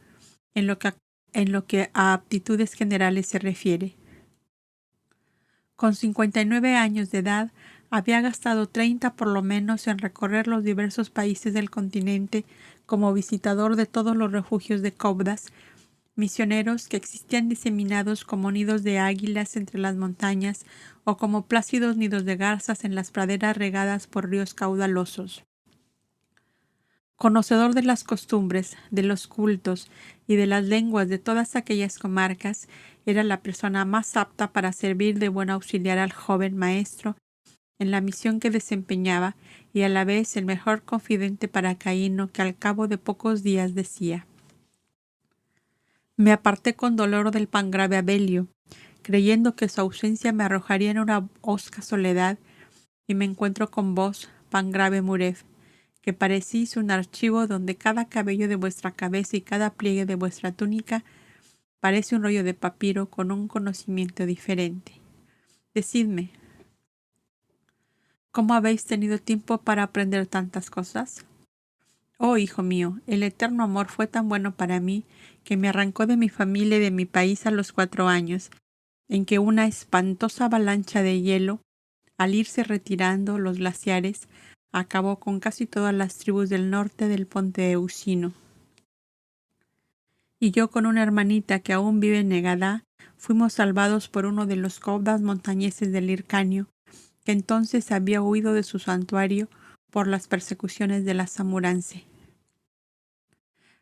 en lo que a aptitudes generales se refiere. Con 59 años de edad, había gastado 30 por lo menos en recorrer los diversos países del continente como visitador de todos los refugios de cobdas, misioneros que existían diseminados como nidos de águilas entre las montañas o como plácidos nidos de garzas en las praderas regadas por ríos caudalosos. Conocedor de las costumbres, de los cultos y de las lenguas de todas aquellas comarcas, era la persona más apta para servir de buen auxiliar al joven maestro en la misión que desempeñaba y a la vez el mejor confidente para Caíno, que al cabo de pocos días decía: «Me aparté con dolor del pangrave Abelio, creyendo que su ausencia me arrojaría en una hosca soledad, y me encuentro con vos, pangrave Murev, que parecís un archivo donde cada cabello de vuestra cabeza y cada pliegue de vuestra túnica parece un rollo de papiro con un conocimiento diferente. Decidme, ¿cómo habéis tenido tiempo para aprender tantas cosas? Oh, hijo mío, el eterno amor fue tan bueno para mí que me arrancó de mi familia y de mi país a los 4 años, en que una espantosa avalancha de hielo, al irse retirando los glaciares, acabó con casi todas las tribus del norte del Ponte Euxino. Y yo con una hermanita que aún vive en Negadá, fuimos salvados por uno de los cobdas montañeses del Hircanio, que entonces había huido de su santuario por las persecuciones de la Samurance.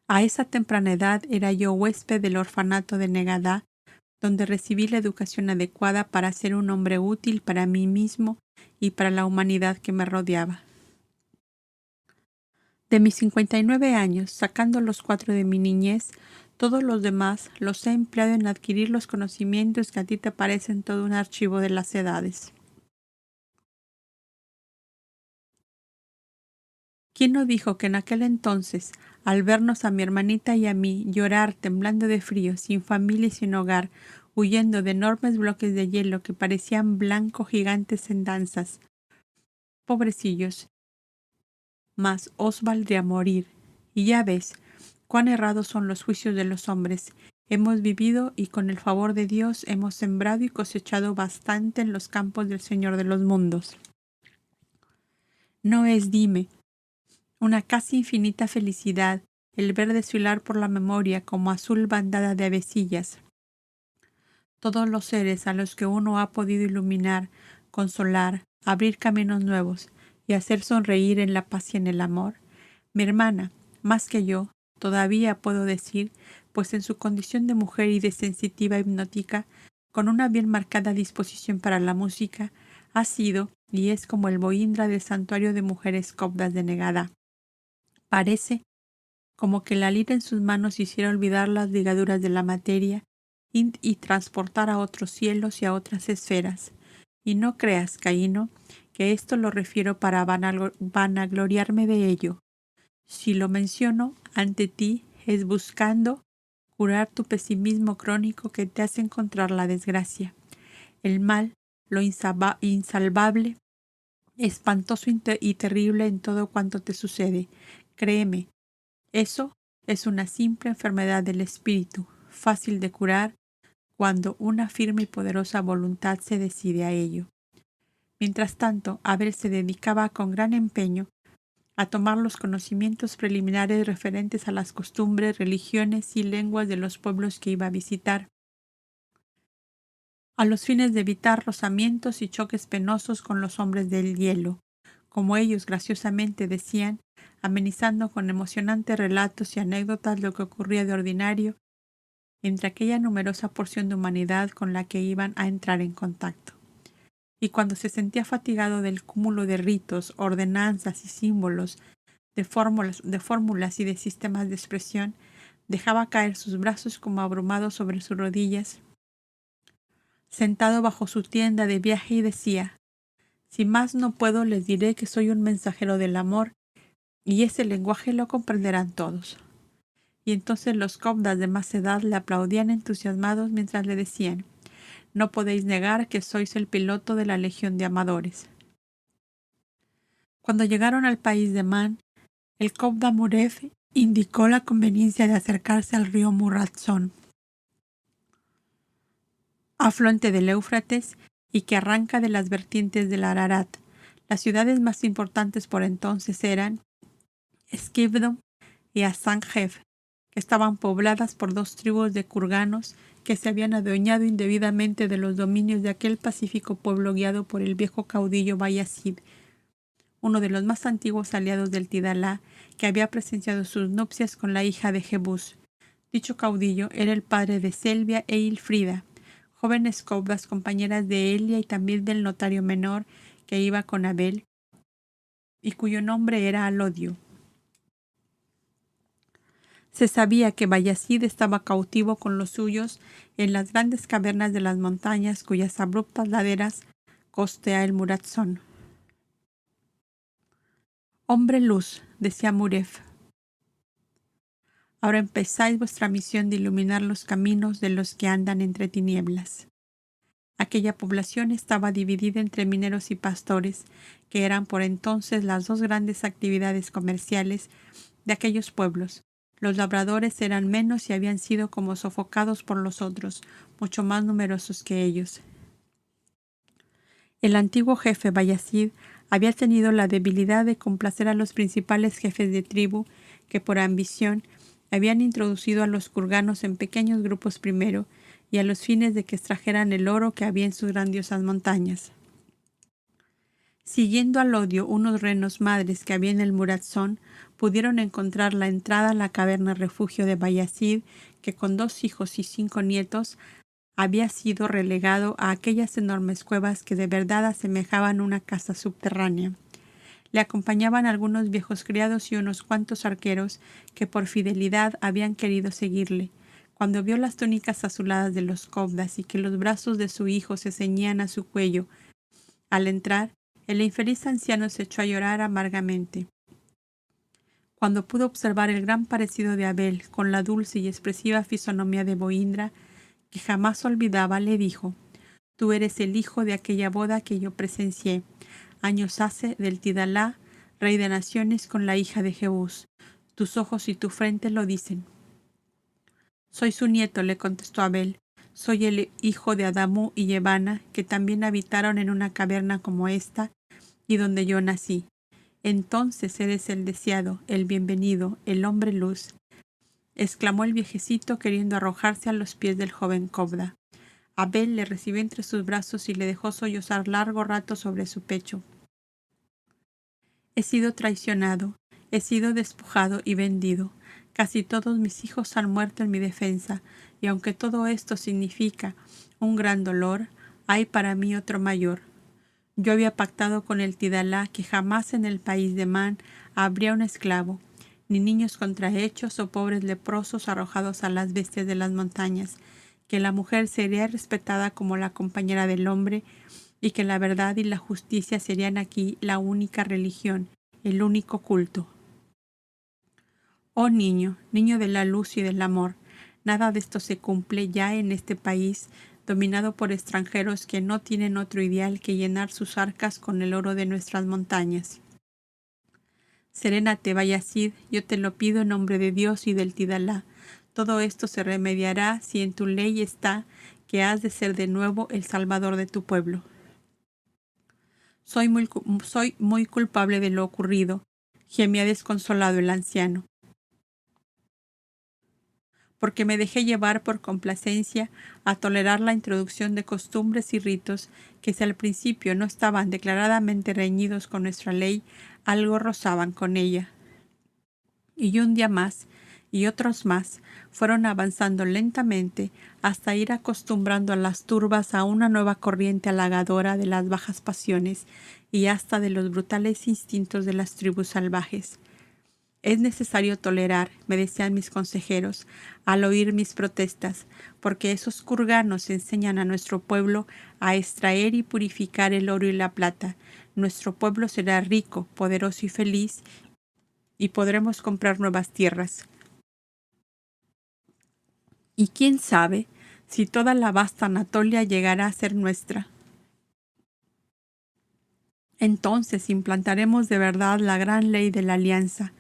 A esa temprana edad era yo huésped del orfanato de Negadá, donde recibí la educación adecuada para ser un hombre útil para mí mismo y para la humanidad que me rodeaba. De mis 59 años, sacando los 4 de mi niñez, todos los demás los he empleado en adquirir los conocimientos que a ti te parecen todo un archivo de las edades. ¿Quién no dijo que en aquel entonces, al vernos a mi hermanita y a mí llorar temblando de frío, sin familia y sin hogar, huyendo de enormes bloques de hielo que parecían blancos gigantes en danzas, pobrecillos, mas os valdría morir? Y ya ves cuán errados son los juicios de los hombres. Hemos vivido y con el favor de Dios hemos sembrado y cosechado bastante en los campos del Señor de los mundos. ¿No es, dime, una casi infinita felicidad el ver desfilar por la memoria como azul bandada de avecillas todos los seres a los que uno ha podido iluminar, consolar, abrir caminos nuevos y hacer sonreír en la paz y en el amor? Mi hermana, más que yo, todavía puedo decir, pues en su condición de mujer y de sensitiva hipnótica, con una bien marcada disposición para la música, ha sido y es como el Boindra del santuario de mujeres copdas de Negadá. Parece como que la lira en sus manos hiciera olvidar las ligaduras de la materia y transportar a otros cielos y a otras esferas. Y no creas, Caíno, que esto lo refiero para vanagloriarme de ello. Si lo menciono ante ti es buscando curar tu pesimismo crónico que te hace encontrar la desgracia, el mal, lo insalvable, espantoso y terrible en todo cuanto te sucede. Créeme, eso es una simple enfermedad del espíritu, fácil de curar cuando una firme y poderosa voluntad se decide a ello. Mientras tanto, Abel se dedicaba con gran empeño a tomar los conocimientos preliminares referentes a las costumbres, religiones y lenguas de los pueblos que iba a visitar, a los fines de evitar rozamientos y choques penosos con los hombres del hielo. Como ellos graciosamente decían, amenizando con emocionantes relatos y anécdotas lo que ocurría de ordinario entre aquella numerosa porción de humanidad con la que iban a entrar en contacto. Y cuando se sentía fatigado del cúmulo de ritos, ordenanzas y símbolos, de fórmulas y de sistemas de expresión, dejaba caer sus brazos como abrumado sobre sus rodillas, sentado bajo su tienda de viaje, y decía: si más no puedo, les diré que soy un mensajero del amor, y ese lenguaje lo comprenderán todos. Y entonces los copdas de más edad le aplaudían entusiasmados mientras le decían: no podéis negar que sois el piloto de la legión de amadores. Cuando llegaron al país de Man, el copda Muref indicó la conveniencia de acercarse al río Murrazón, afluente del Éufrates y que arranca de las vertientes del Ararat. Las ciudades más importantes por entonces eran Skibdom y Asanjef, que estaban pobladas por dos tribus de kurganos que se habían adueñado indebidamente de los dominios de aquel pacífico pueblo guiado por el viejo caudillo Bayazid, uno de los más antiguos aliados del Tidalá, que había presenciado sus nupcias con la hija de Jebús. Dicho caudillo era el padre de Selvia e Ilfrida, jóvenes copdas compañeras de Elia y también del notario menor que iba con Abel, y cuyo nombre era Alodio. Se sabía que Bayazid estaba cautivo con los suyos en las grandes cavernas de las montañas cuyas abruptas laderas costea el Muradzón. Hombre luz, decía Muref, ahora empezáis vuestra misión de iluminar los caminos de los que andan entre tinieblas. Aquella población estaba dividida entre mineros y pastores, que eran por entonces las dos grandes actividades comerciales de aquellos pueblos. Los labradores eran menos y habían sido como sofocados por los otros, mucho más numerosos que ellos. El antiguo jefe Bayazid había tenido la debilidad de complacer a los principales jefes de tribu que por ambición habían introducido a los kurganos en pequeños grupos primero y a los fines de que extrajeran el oro que había en sus grandiosas montañas. Siguiendo al odio unos renos madres que había en el Muradzón, pudieron encontrar la entrada a la caverna refugio de Bayazid, que con 2 hijos y 5 nietos había sido relegado a aquellas enormes cuevas que de verdad asemejaban una casa subterránea. Le acompañaban algunos viejos criados y unos cuantos arqueros que por fidelidad habían querido seguirle. Cuando vio las túnicas azuladas de los copdas y que los brazos de su hijo se ceñían a su cuello al entrar, el infeliz anciano se echó a llorar amargamente. Cuando pudo observar el gran parecido de Abel con la dulce y expresiva fisonomía de Boindra, que jamás olvidaba, le dijo: tú eres el hijo de aquella boda que yo presencié años hace del Tidalá, rey de naciones, con la hija de Jebús. Tus ojos y tu frente lo dicen. Soy su nieto, le contestó Abel. Soy el hijo de Adamú y Yevana, que también habitaron en una caverna como esta, y donde yo nací. Entonces eres el deseado, el bienvenido, el hombre luz, exclamó el viejecito queriendo arrojarse a los pies del joven copda. Abel le recibió entre sus brazos y le dejó sollozar largo rato sobre su pecho. He sido traicionado, he sido despojado y vendido. Casi todos mis hijos han muerto en mi defensa, y aunque todo esto significa un gran dolor, hay para mí otro mayor. Yo había pactado con el Tidalá que jamás en el país de Man habría un esclavo, ni niños contrahechos o pobres leprosos arrojados a las bestias de las montañas, que la mujer sería respetada como la compañera del hombre y que la verdad y la justicia serían aquí la única religión, el único culto. Oh niño, niño de la luz y del amor, nada de esto se cumple ya en este país dominado por extranjeros que no tienen otro ideal que llenar sus arcas con el oro de nuestras montañas. Serénate, Bayazid, yo te lo pido en nombre de Dios y del Tidalá. Todo esto se remediará si en tu ley está que has de ser de nuevo el salvador de tu pueblo. Soy muy culpable de lo ocurrido, gemía desconsolado el anciano, porque me dejé llevar por complacencia a tolerar la introducción de costumbres y ritos que si al principio no estaban declaradamente reñidos con nuestra ley, algo rozaban con ella. Y un día más, y otros más, fueron avanzando lentamente hasta ir acostumbrando a las turbas a una nueva corriente halagadora de las bajas pasiones y hasta de los brutales instintos de las tribus salvajes. Es necesario tolerar, me decían mis consejeros, al oír mis protestas, porque esos kurganos enseñan a nuestro pueblo a extraer y purificar el oro y la plata. Nuestro pueblo será rico, poderoso y feliz, y podremos comprar nuevas tierras. Y quién sabe si toda la vasta Anatolia llegará a ser nuestra. Entonces implantaremos de verdad la gran ley de la alianza.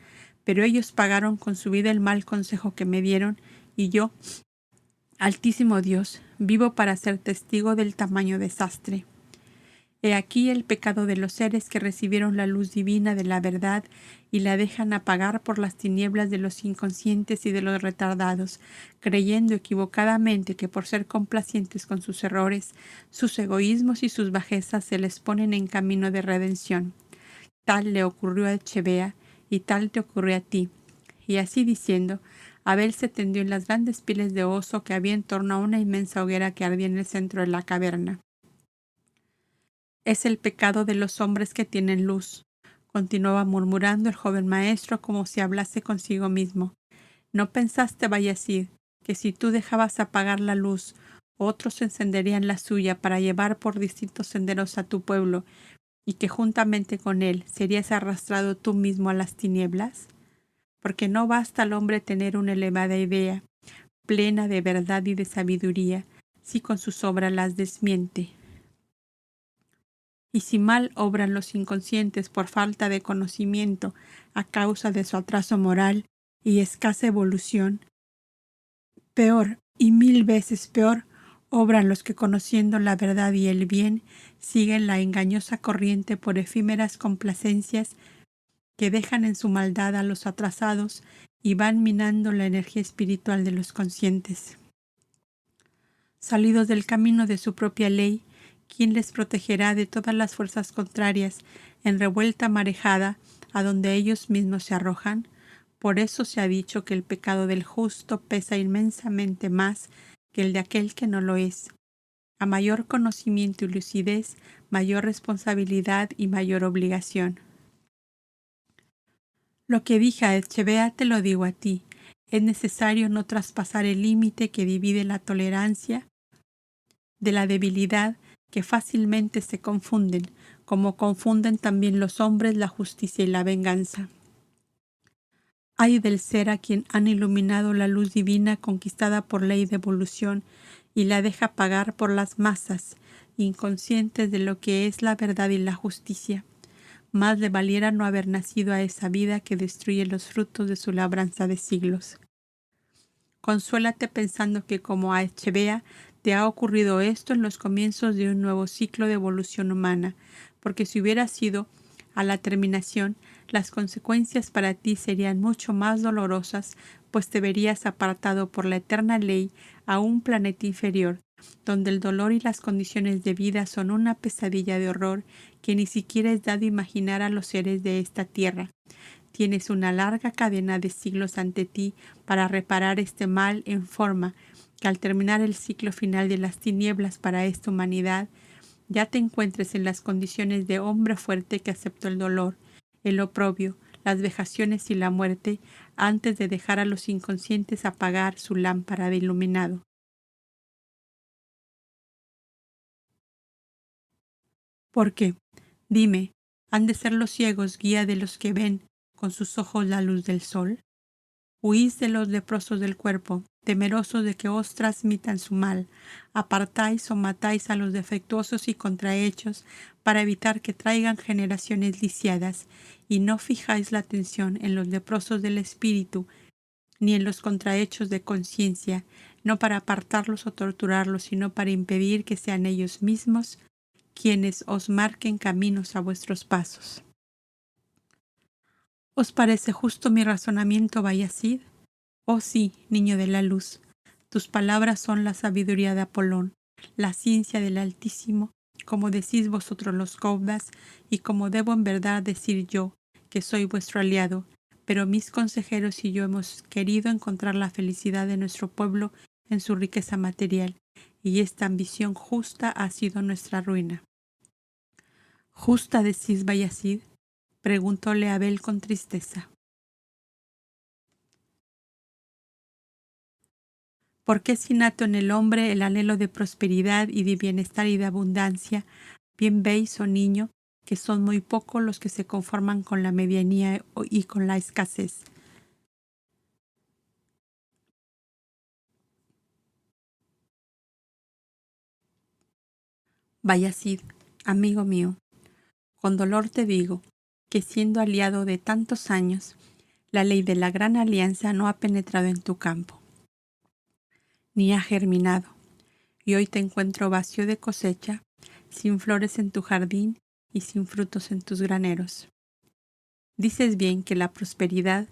Pero ellos pagaron con su vida el mal consejo que me dieron, y yo, Altísimo Dios, vivo para ser testigo del tamaño desastre. He aquí el pecado de los seres que recibieron la luz divina de la verdad y la dejan apagar por las tinieblas de los inconscientes y de los retardados, creyendo equivocadamente que por ser complacientes con sus errores, sus egoísmos y sus bajezas se les ponen en camino de redención. Tal le ocurrió a Echevea y tal te ocurrió a ti. Y así diciendo, Abel se tendió en las grandes pieles de oso que había en torno a una inmensa hoguera que ardía en el centro de la caverna. Es el pecado de los hombres que tienen luz, continuaba murmurando el joven maestro como si hablase consigo mismo. ¿No pensaste, Bayezid, que si tú dejabas apagar la luz, otros encenderían la suya para llevar por distintos senderos a tu pueblo, y que juntamente con él serías arrastrado tú mismo a las tinieblas? Porque no basta al hombre tener una elevada idea, plena de verdad y de sabiduría, si con sus obras las desmiente. Y si mal obran los inconscientes por falta de conocimiento a causa de su atraso moral y escasa evolución, peor y 1000 veces peor obran los que, conociendo la verdad y el bien, siguen la engañosa corriente por efímeras complacencias que dejan en su maldad a los atrasados y van minando la energía espiritual de los conscientes. Salidos del camino de su propia ley, ¿quién les protegerá de todas las fuerzas contrarias en revuelta marejada a donde ellos mismos se arrojan? Por eso se ha dicho que el pecado del justo pesa inmensamente más que el de aquel que no lo es. A mayor conocimiento y lucidez, mayor responsabilidad y mayor obligación. Lo que dije a Echevea te lo digo a ti. Es necesario no traspasar el límite que divide la tolerancia de la debilidad, que fácilmente se confunden, como confunden también los hombres la justicia y la venganza. Ay del ser a quien han iluminado la luz divina conquistada por ley de evolución y la deja pagar por las masas, inconscientes de lo que es la verdad y la justicia. Más le valiera no haber nacido a esa vida que destruye los frutos de su labranza de siglos. Consuélate pensando que, como a Echevea, te ha ocurrido esto en los comienzos de un nuevo ciclo de evolución humana, porque si hubiera sido a la terminación, las consecuencias para ti serían mucho más dolorosas, pues te verías apartado por la eterna ley a un planeta inferior, donde el dolor y las condiciones de vida son una pesadilla de horror que ni siquiera es dado imaginar a los seres de esta tierra. Tienes una larga cadena de siglos ante ti para reparar este mal, en forma que al terminar el ciclo final de las tinieblas para esta humanidad, ya te encuentres en las condiciones de hombre fuerte que aceptó el dolor, el oprobio, las vejaciones y la muerte antes de dejar a los inconscientes apagar su lámpara de iluminado. ¿Por qué? Dime, ¿han de ser los ciegos guía de los que ven con sus ojos la luz del sol? Huís de los leprosos del cuerpo, temerosos de que os transmitan su mal. Apartáis o matáis a los defectuosos y contrahechos para evitar que traigan generaciones lisiadas, y no fijáis la atención en los leprosos del espíritu, ni en los contrahechos de conciencia, no para apartarlos o torturarlos, sino para impedir que sean ellos mismos quienes os marquen caminos a vuestros pasos. ¿Os parece justo mi razonamiento, Bayezid? Oh sí, niño de la luz, tus palabras son la sabiduría de Apolón, la ciencia del Altísimo, como decís vosotros los Cobdas, y como debo en verdad decir yo, que soy vuestro aliado, pero mis consejeros y yo hemos querido encontrar la felicidad de nuestro pueblo en su riqueza material, y esta ambición justa ha sido nuestra ruina. ¿Justa decís, Bayazid?, preguntóle Abel con tristeza. Porque es innato en el hombre el anhelo de prosperidad y de bienestar y de abundancia. Bien veis, oh niño, que son muy pocos los que se conforman con la medianía y con la escasez. Bayazid, amigo mío, con dolor te digo que siendo aliado de tantos años, la ley de la gran alianza no ha penetrado en tu campo, ni ha germinado, y hoy te encuentro vacío de cosecha, sin flores en tu jardín y sin frutos en tus graneros. Dices bien que la prosperidad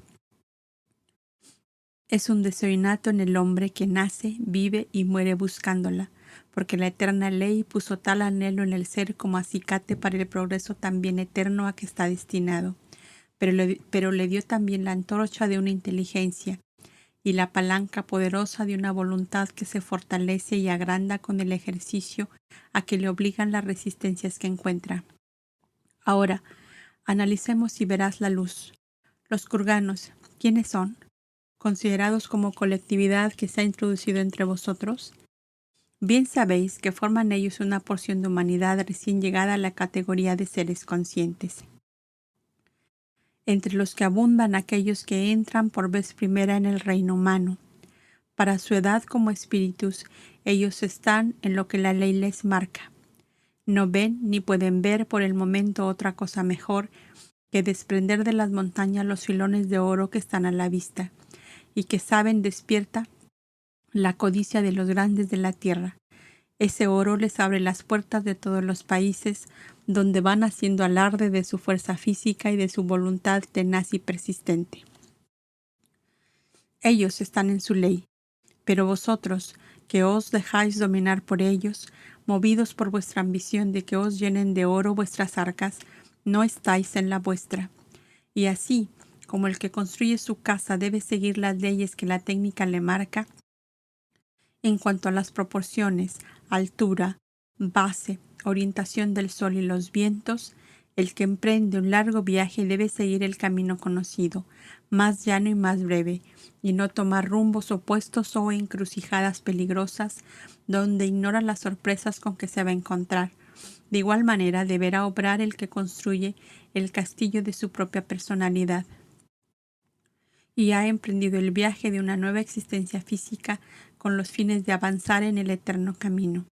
es un deseo innato en el hombre que nace, vive y muere buscándola, porque la eterna ley puso tal anhelo en el ser como acicate para el progreso también eterno a que está destinado, pero le dio también la antorcha de una inteligencia y la palanca poderosa de una voluntad que se fortalece y agranda con el ejercicio a que le obligan las resistencias que encuentra. Ahora, analicemos y verás la luz. Los kurganos, ¿quiénes son? ¿Considerados como colectividad que se ha introducido entre vosotros? Bien sabéis que forman ellos una porción de humanidad recién llegada a la categoría de seres conscientes, entre los que abundan aquellos que entran por vez primera en el reino humano. Para su edad como espíritus, ellos están en lo que la ley les marca. No ven ni pueden ver por el momento otra cosa mejor que desprender de las montañas los filones de oro que están a la vista, y que saben despierta la codicia de los grandes de la tierra. Ese oro les abre las puertas de todos los países, donde van haciendo alarde de su fuerza física y de su voluntad tenaz y persistente. Ellos están en su ley, pero vosotros, que os dejáis dominar por ellos, movidos por vuestra ambición de que os llenen de oro vuestras arcas, no estáis en la vuestra. Y así, como el que construye su casa debe seguir las leyes que la técnica le marca, en cuanto a las proporciones, altura, base, orientación del sol y los vientos, el que emprende un largo viaje debe seguir el camino conocido, más llano y más breve, y no tomar rumbos opuestos o encrucijadas peligrosas, donde ignora las sorpresas con que se va a encontrar. De igual manera deberá obrar el que construye el castillo de su propia personalidad, y ha emprendido el viaje de una nueva existencia física con los fines de avanzar en el eterno camino.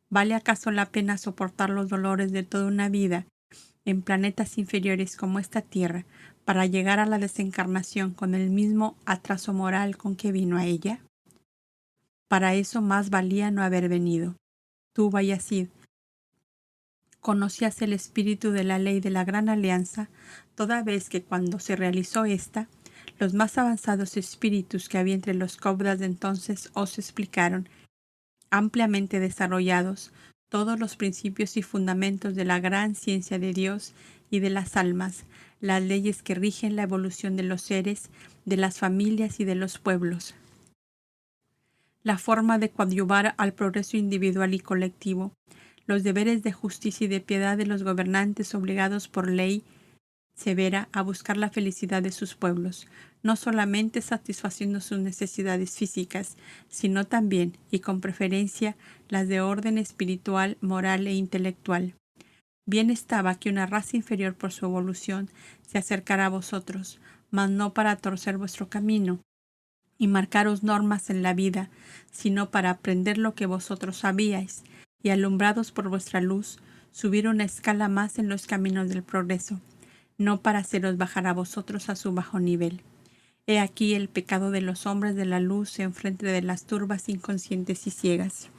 ¿Vale acaso la pena soportar los dolores de toda una vida en planetas inferiores como esta Tierra para llegar a la desencarnación con el mismo atraso moral con que vino a ella? Para eso más valía no haber venido. Tú, Bayazid, conocías el espíritu de la ley de la gran alianza, toda vez que cuando se realizó esta, los más avanzados espíritus que había entre los cobdas de entonces os explicaron, ampliamente desarrollados, todos los principios y fundamentos de la gran ciencia de Dios y de las almas, las leyes que rigen la evolución de los seres, de las familias y de los pueblos, la forma de coadyuvar al progreso individual y colectivo, los deberes de justicia y de piedad de los gobernantes obligados por ley severa a buscar la felicidad de sus pueblos, no solamente satisfaciendo sus necesidades físicas, sino también, y con preferencia, las de orden espiritual, moral e intelectual. Bien estaba que una raza inferior por su evolución se acercara a vosotros, mas no para torcer vuestro camino y marcaros normas en la vida, sino para aprender lo que vosotros sabíais, y alumbrados por vuestra luz, subir una escala más en los caminos del progreso, no para haceros bajar a vosotros a su bajo nivel. He aquí el pecado de los hombres de la luz enfrente de las turbas inconscientes y ciegas.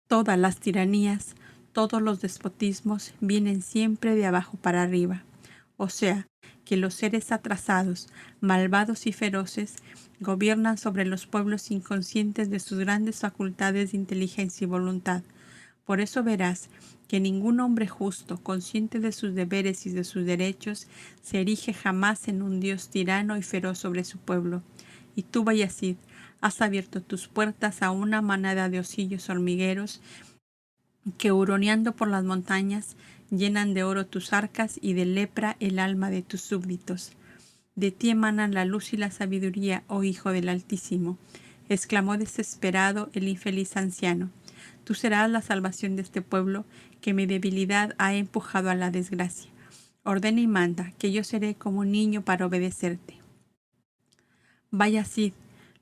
Todas las tiranías, todos los despotismos vienen siempre de abajo para arriba, o sea, que los seres atrasados, malvados y feroces gobiernan sobre los pueblos inconscientes de sus grandes facultades de inteligencia y voluntad, Por eso verás que ningún hombre justo, consciente de sus deberes y de sus derechos, se erige jamás en un Dios tirano y feroz sobre su pueblo. Y tú, Bayazid, has abierto tus puertas a una manada de osillos hormigueros que, huroneando por las montañas, llenan de oro tus arcas y de lepra el alma de tus súbditos. De ti emanan la luz y la sabiduría, oh Hijo del Altísimo, exclamó desesperado el infeliz anciano. Tú serás la salvación de este pueblo que mi debilidad ha empujado a la desgracia. Ordena y manda, que yo seré como un niño para obedecerte. Bayazid,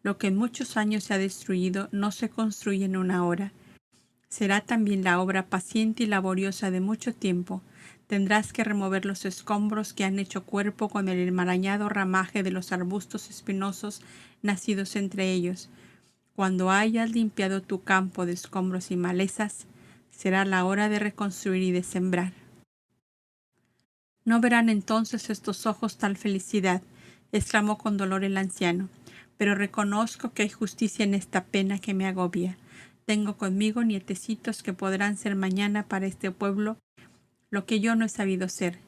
lo que en muchos años se ha destruido no se construye en una hora. Será también la obra paciente y laboriosa de mucho tiempo. Tendrás que remover los escombros que han hecho cuerpo con el enmarañado ramaje de los arbustos espinosos nacidos entre ellos. Cuando hayas limpiado tu campo de escombros y malezas, será la hora de reconstruir y de sembrar. No verán entonces estos ojos tal felicidad, exclamó con dolor el anciano, pero reconozco que hay justicia en esta pena que me agobia. Tengo conmigo nietecitos que podrán ser mañana para este pueblo lo que yo no he sabido ser.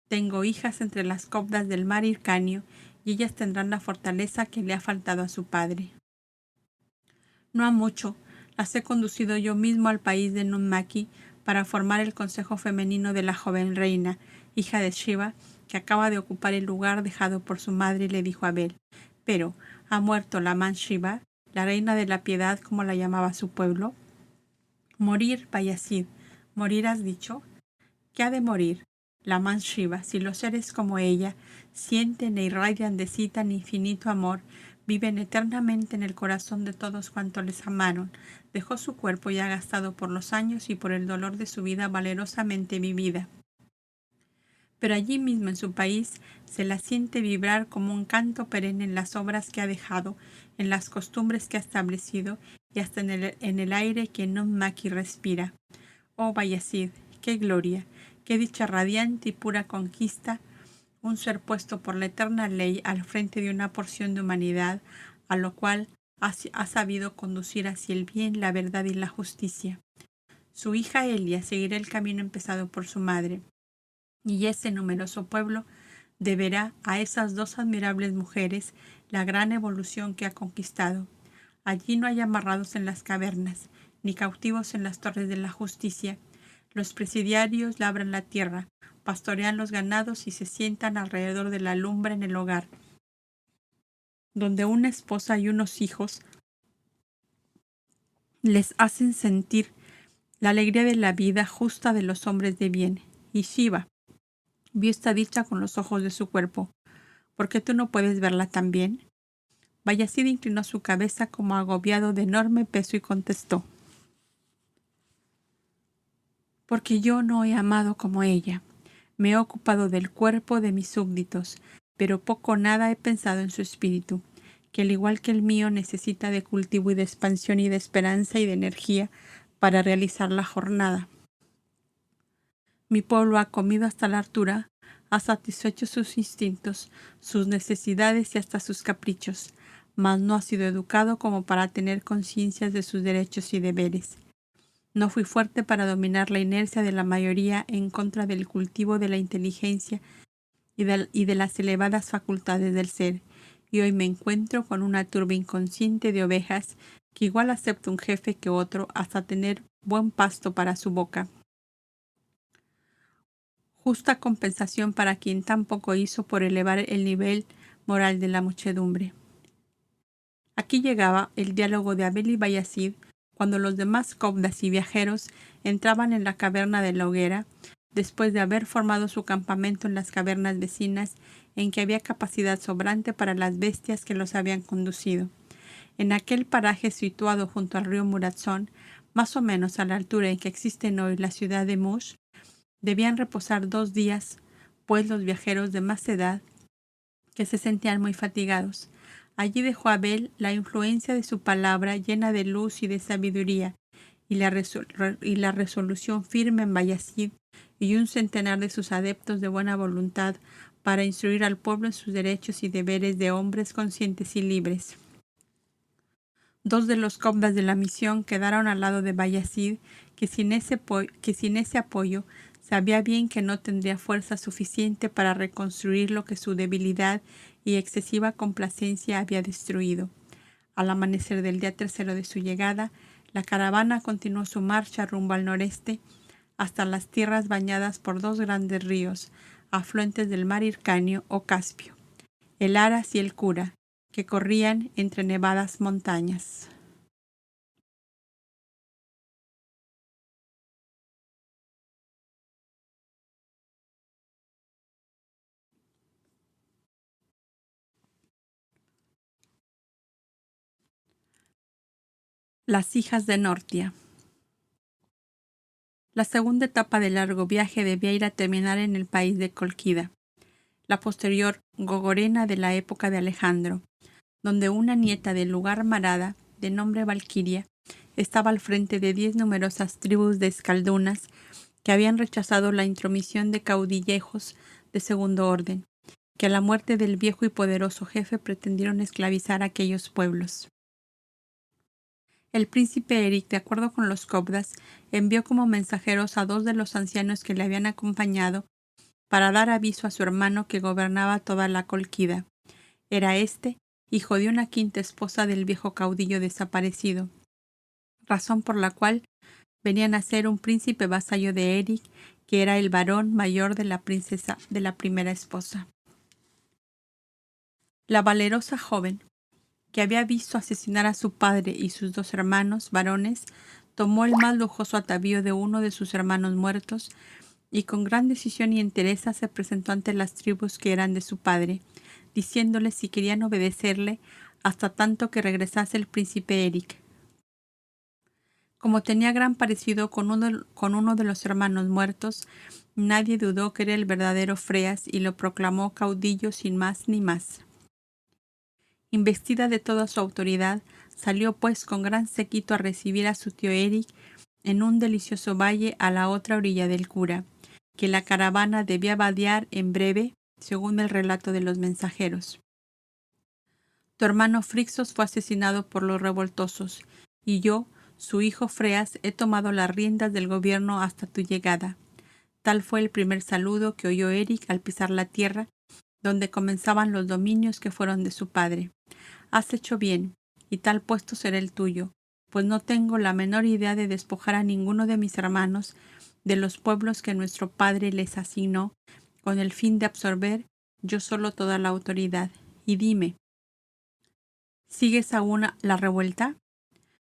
Tengo hijas entre las copdas del mar Hircanio, y ellas tendrán la fortaleza que le ha faltado a su padre. No ha mucho, las he conducido yo mismo al país de Nunmaki para formar el consejo femenino de la joven reina, hija de Shiva, que acaba de ocupar el lugar dejado por su madre, y le dijo a Abel. Pero, ¿ha muerto la man Shiva, la reina de la piedad, como la llamaba su pueblo? Morir, Bayazid, morir has dicho. ¿Qué ha de morir? La man Shiva, si los seres como ella sienten e irradian de sí tan infinito amor, viven eternamente en el corazón de todos cuantos les amaron. Dejó su cuerpo ya gastado por los años y por el dolor de su vida valerosamente vivida. Pero allí mismo en su país se la siente vibrar como un canto perenne en las obras que ha dejado, en las costumbres que ha establecido y hasta en el aire que Nunmaki respira. Oh Bayazid, qué gloria, qué dicha radiante y pura conquista, un ser puesto por la eterna ley al frente de una porción de humanidad, a lo cual ha sabido conducir hacia el bien, la verdad y la justicia. Su hija Elia seguirá el camino empezado por su madre, y ese numeroso pueblo deberá a esas dos admirables mujeres la gran evolución que ha conquistado. Allí no hay amarrados en las cavernas, ni cautivos en las torres de la justicia. Los presidiarios labran la tierra, pastorean los ganados y se sientan alrededor de la lumbre en el hogar, donde una esposa y unos hijos les hacen sentir la alegría de la vida justa de los hombres de bien. Y Shiva vio esta dicha con los ojos de su cuerpo. ¿Por qué tú no puedes verla también? Bayazid inclinó su cabeza como agobiado de enorme peso y contestó. Porque yo no he amado como ella. Me he ocupado del cuerpo de mis súbditos, pero poco o nada he pensado en su espíritu, que al igual que el mío necesita de cultivo y de expansión y de esperanza y de energía para realizar la jornada. Mi pueblo ha comido hasta la hartura, ha satisfecho sus instintos, sus necesidades y hasta sus caprichos, mas no ha sido educado como para tener conciencias de sus derechos y deberes. No fui fuerte para dominar la inercia de la mayoría en contra del cultivo de la inteligencia y de las elevadas facultades del ser, y hoy me encuentro con una turba inconsciente de ovejas que igual acepta un jefe que otro hasta tener buen pasto para su boca. Justa compensación para quien tan poco hizo por elevar el nivel moral de la muchedumbre. Aquí llegaba el diálogo de Abel y Bayazid cuando los demás copdas y viajeros entraban en la caverna de la hoguera, después de haber formado su campamento en las cavernas vecinas en que había capacidad sobrante para las bestias que los habían conducido. En aquel paraje situado junto al río Muratzón, más o menos a la altura en que existen hoy la ciudad de Mush, debían reposar 2 días, pues los viajeros de más edad, que se sentían muy fatigados. Allí dejó Abel la influencia de su palabra llena de luz y de sabiduría, y la resolución firme en Bayazid y un centenar de sus adeptos de buena voluntad para instruir al pueblo en sus derechos y deberes de hombres conscientes y libres. 2 de los copdas de la misión quedaron al lado de Bayazid, que sin ese apoyo sabía bien que no tendría fuerza suficiente para reconstruir lo que su debilidad y excesiva complacencia había destruido. Al amanecer del día tercero de su llegada, la caravana continuó su marcha rumbo al noreste hasta las tierras bañadas por dos grandes ríos, afluentes del mar Hircáneo o Caspio, el Aras y el Kura, que corrían entre nevadas montañas. Las hijas de Nortia. La segunda etapa del largo viaje debía ir a terminar en el país de Cólquida, la posterior Gogorena de la época de Alejandro, donde una nieta del lugar Marada, de nombre Valquiria, estaba al frente de 10 numerosas tribus de escaldunas que habían rechazado la intromisión de caudillejos de segundo orden, que a la muerte del viejo y poderoso jefe pretendieron esclavizar a aquellos pueblos. El príncipe Eric, de acuerdo con los cobdas, envió como mensajeros a 2 de los ancianos que le habían acompañado para dar aviso a su hermano que gobernaba toda la Cólquida. Era éste hijo de una quinta esposa del viejo caudillo desaparecido, razón por la cual venían a ser un príncipe vasallo de Eric, que era el varón mayor de la princesa de la primera esposa. La valerosa joven, que había visto asesinar a su padre y sus 2 hermanos varones, tomó el más lujoso atavío de uno de sus hermanos muertos y con gran decisión y entereza se presentó ante las tribus que eran de su padre, diciéndoles si querían obedecerle hasta tanto que regresase el príncipe Eric. Como tenía gran parecido con uno de los hermanos muertos, nadie dudó que era el verdadero Freas y lo proclamó caudillo sin más ni más. Investida de toda su autoridad, salió pues con gran séquito a recibir a su tío Eric en un delicioso valle a la otra orilla del Kura, que la caravana debía vadear en breve, según el relato de los mensajeros. Tu hermano Frixos fue asesinado por los revoltosos, y yo, su hijo Freas, he tomado las riendas del gobierno hasta tu llegada. Tal fue el primer saludo que oyó Eric al pisar la tierra, donde comenzaban los dominios que fueron de su padre. Has hecho bien, y tal puesto será el tuyo, pues no tengo la menor idea de despojar a ninguno de mis hermanos de los pueblos que nuestro padre les asignó, con el fin de absorber yo solo toda la autoridad. Y dime, ¿sigues aún la revuelta?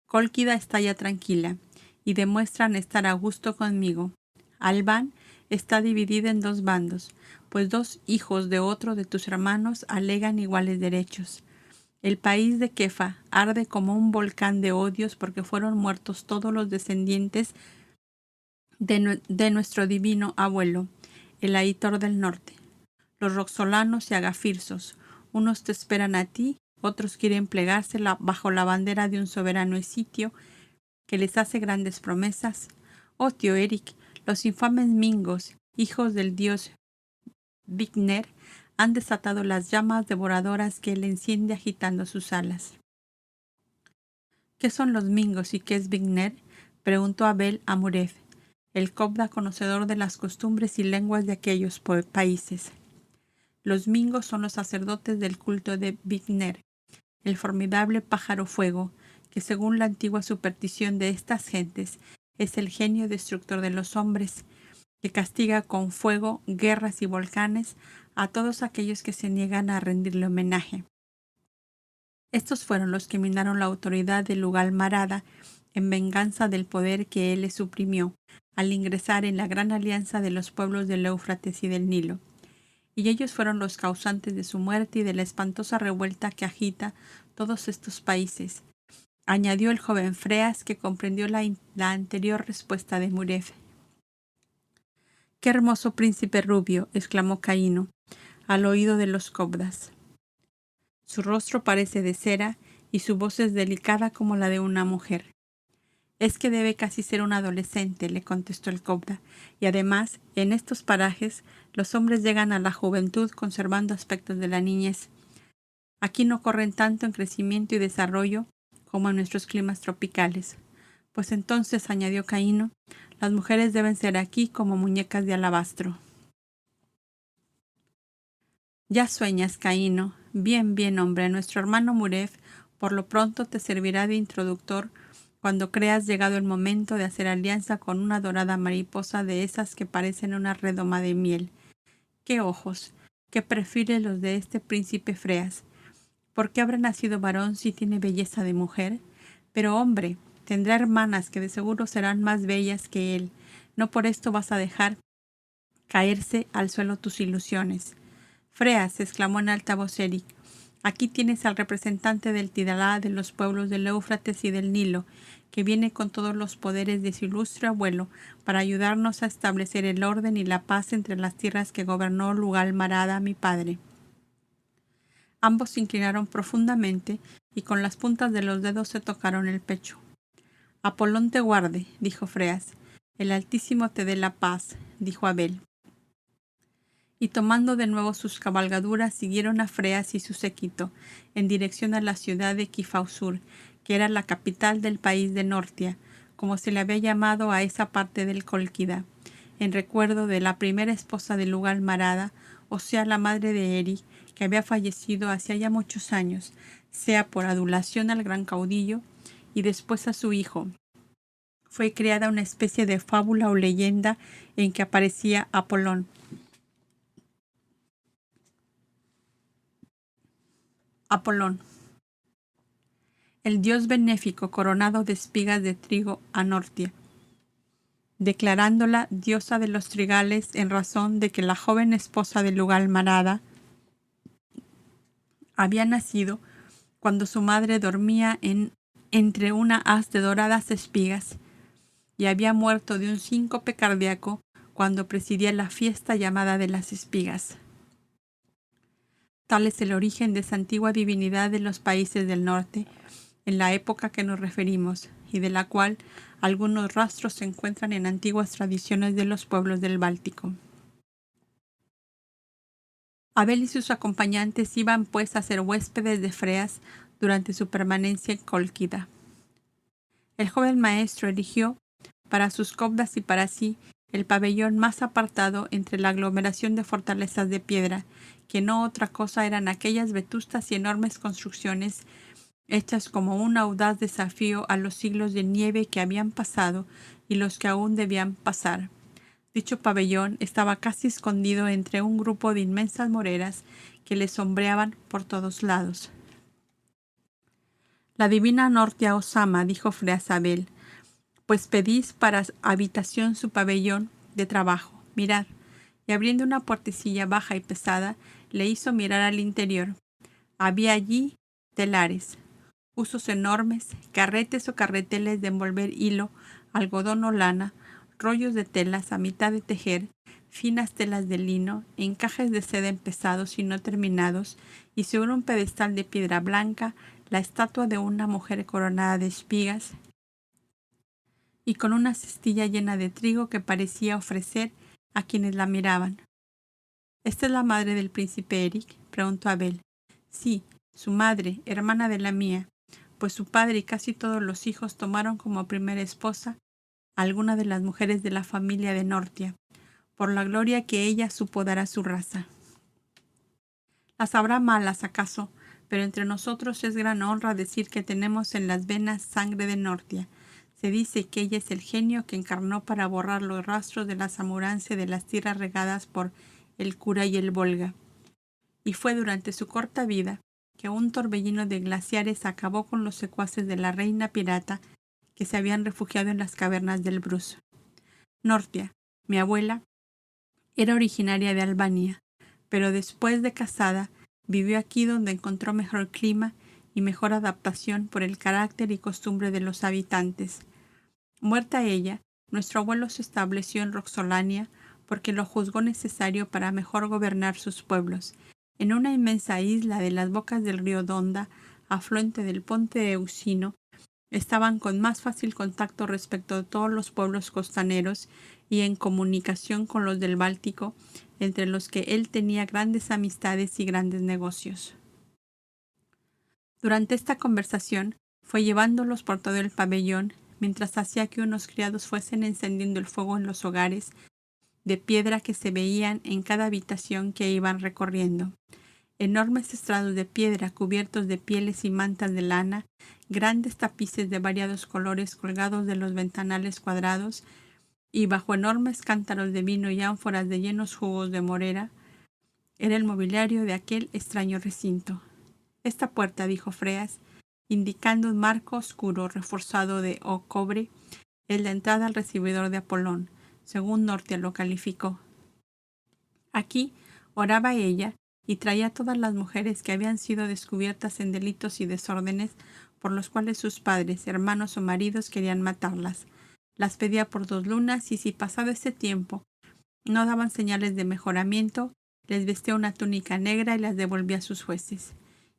Cólquida está ya tranquila, y demuestran estar a gusto conmigo. Albán está dividida en 2 bandos, pues 2 hijos de otro de tus hermanos alegan iguales derechos. El país de Kefa arde como un volcán de odios porque fueron muertos todos los descendientes de nuestro divino abuelo, el Aitor del Norte. Los roxolanos y agafirsos, unos te esperan a ti, otros quieren plegarse bajo la bandera de un soberano escitio que les hace grandes promesas. Oh tío Eric, los infames mingos, hijos del dios Vigner, han desatado las llamas devoradoras que él enciende agitando sus alas. ¿Qué son los mingos y qué es Vigner?, preguntó Abel a Murev, el cobda conocedor de las costumbres y lenguas de aquellos países. Los mingos son los sacerdotes del culto de Vigner, el formidable pájaro fuego, que según la antigua superstición de estas gentes es el genio destructor de los hombres, que castiga con fuego, guerras y volcanes a todos aquellos que se niegan a rendirle homenaje. Estos fueron los que minaron la autoridad del lugar Marada en venganza del poder que él le suprimió al ingresar en la gran alianza de los pueblos del Éufrates y del Nilo. Y ellos fueron los causantes de su muerte y de la espantosa revuelta que agita todos estos países, añadió el joven Freas, que comprendió la anterior respuesta de Murev. ¡Qué hermoso príncipe rubio!, exclamó Caíno, al oído de los cobdas. Su rostro parece de cera y su voz es delicada como la de una mujer. Es que debe casi ser un adolescente, le contestó el cobda, y además, en estos parajes, los hombres llegan a la juventud conservando aspectos de la niñez. Aquí no corren tanto en crecimiento y desarrollo como en nuestros climas tropicales. Pues entonces, añadió Caíno, las mujeres deben ser aquí como muñecas de alabastro. Ya sueñas, Caíno. Bien, bien, hombre. Nuestro hermano Muref por lo pronto te servirá de introductor cuando creas llegado el momento de hacer alianza con una dorada mariposa de esas que parecen una redoma de miel. ¡Qué ojos! ¡Qué perfiles los de este príncipe Freas! ¿Por qué habrá nacido varón si tiene belleza de mujer? Pero, hombre, tendrá hermanas que de seguro serán más bellas que él. No por esto vas a dejar caerse al suelo tus ilusiones. Freas, exclamó en alta voz Eric, aquí tienes al representante del Tidalá de los pueblos del Éufrates y del Nilo, que viene con todos los poderes de su ilustre abuelo para ayudarnos a establecer el orden y la paz entre las tierras que gobernó Lugal Marada, mi padre. Ambos se inclinaron profundamente y con las puntas de los dedos se tocaron el pecho. Apolón te guarde, dijo Freas. El Altísimo te dé la paz, dijo Abel. Y tomando de nuevo sus cabalgaduras siguieron a Freas y su séquito en dirección a la ciudad de Kifausur, que era la capital del país de Nortia, como se le había llamado a esa parte del Cólquida, en recuerdo de la primera esposa de Lugal Marada, o sea, la madre de Eri, que había fallecido hacía ya muchos años, sea por adulación al gran caudillo y después a su hijo. Fue creada una especie de fábula o leyenda en que aparecía Apolón. Apolón, el dios benéfico coronado de espigas de trigo a Nortia, declarándola diosa de los trigales en razón de que la joven esposa de Lugal Marada había nacido cuando su madre dormía entre una haz de doradas espigas y había muerto de un síncope cardíaco cuando presidía la fiesta llamada de las espigas. Tal es el origen de esa antigua divinidad de los países del norte, en la época que nos referimos, y de la cual algunos rastros se encuentran en antiguas tradiciones de los pueblos del Báltico. Abel y sus acompañantes iban pues a ser huéspedes de Freas durante su permanencia en Cólquida. El joven maestro eligió, para sus copdas y para sí, el pabellón más apartado entre la aglomeración de fortalezas de piedra, que no otra cosa eran aquellas vetustas y enormes construcciones hechas como un audaz desafío a los siglos de nieve que habían pasado y los que aún debían pasar. Dicho pabellón estaba casi escondido entre un grupo de inmensas moreras que le sombreaban por todos lados. La divina Nortia os ama, dijo Freas a Abel, pues pedís para habitación su pabellón de trabajo. Mirad. Y abriendo una puertecilla baja y pesada, le hizo mirar al interior. Había allí telares, usos enormes, carretes o carreteles de envolver hilo, algodón o lana, rollos de telas a mitad de tejer, finas telas de lino, encajes de seda empezados y no terminados, y sobre un pedestal de piedra blanca, la estatua de una mujer coronada de espigas y con una cestilla llena de trigo que parecía ofrecer a quienes la miraban. ¿Esta es la madre del príncipe Eric?, preguntó Abel. Sí, su madre, hermana de la mía, pues su padre y casi todos los hijos tomaron como primera esposa a alguna de las mujeres de la familia de Nortia, por la gloria que ella supo dar a su raza. Las habrá malas, acaso, pero entre nosotros es gran honra decir que tenemos en las venas sangre de Nortia. Se dice que ella es el genio que encarnó para borrar los rastros de la zamurancia de las tierras regadas por el Kura y el Volga. Y fue durante su corta vida que un torbellino de glaciares acabó con los secuaces de la reina pirata que se habían refugiado en las cavernas del Brus. Nortia, mi abuela, era originaria de Albania, pero después de casada vivió aquí donde encontró mejor clima y mejor adaptación por el carácter y costumbre de los habitantes. Muerta ella, nuestro abuelo se estableció en Roxolania porque lo juzgó necesario para mejor gobernar sus pueblos, en una inmensa isla de las bocas del río Donda, afluente del Ponte Euxino. Estaban con más fácil contacto respecto de todos los pueblos costaneros y en comunicación con los del Báltico, entre los que él tenía grandes amistades y grandes negocios. Durante esta conversación fue llevándolos por todo el pabellón, mientras hacía que unos criados fuesen encendiendo el fuego en los hogares de piedra que se veían en cada habitación que iban recorriendo. Enormes estrados de piedra cubiertos de pieles y mantas de lana, grandes tapices de variados colores colgados de los ventanales cuadrados, y bajo enormes cántaros de vino y ánforas de llenos jugos de morera, era el mobiliario de aquel extraño recinto. Esta puerta, dijo Freas, indicando un marco oscuro reforzado de cobre, es la entrada al recibidor de Apolón, según Nortia lo calificó. Aquí oraba ella y traía a todas las mujeres que habían sido descubiertas en delitos y desórdenes por los cuales sus padres, hermanos o maridos querían matarlas. Las pedía por 2 lunas y si pasado ese tiempo no daban señales de mejoramiento, les vestía una túnica negra y las devolvía a sus jueces.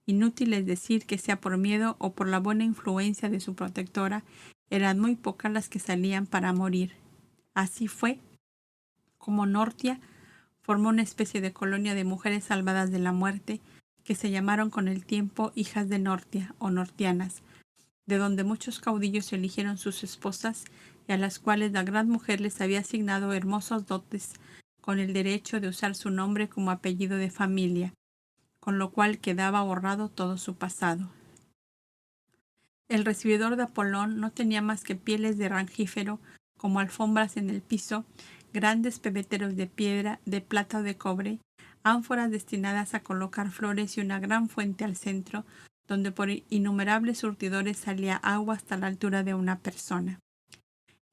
Inútil es decir que sea por miedo o por la buena influencia de su protectora, eran muy pocas las que salían para morir. Así fue como Nortia formó una especie de colonia de mujeres salvadas de la muerte, que se llamaron con el tiempo hijas de Nortia o nortianas, de donde muchos caudillos eligieron sus esposas y a las cuales la gran mujer les había asignado hermosos dotes con el derecho de usar su nombre como apellido de familia, con lo cual quedaba borrado todo su pasado. El recibidor de Apolón no tenía más que pieles de rangífero como alfombras en el piso, grandes pebeteros de piedra, de plata o de cobre, ánforas destinadas a colocar flores y una gran fuente al centro, donde por innumerables surtidores salía agua hasta la altura de una persona.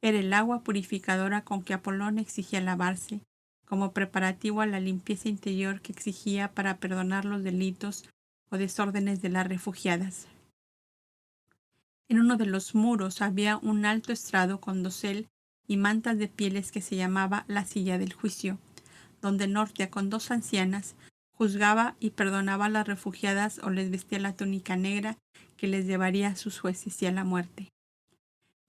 Era el agua purificadora con que Apolón exigía lavarse, como preparativo a la limpieza interior que exigía para perdonar los delitos o desórdenes de las refugiadas. En uno de los muros había un alto estrado con dosel y mantas de pieles que se llamaba la silla del juicio, donde Nortia con 2 ancianas juzgaba y perdonaba a las refugiadas o les vestía la túnica negra que les llevaría a sus jueces y a la muerte.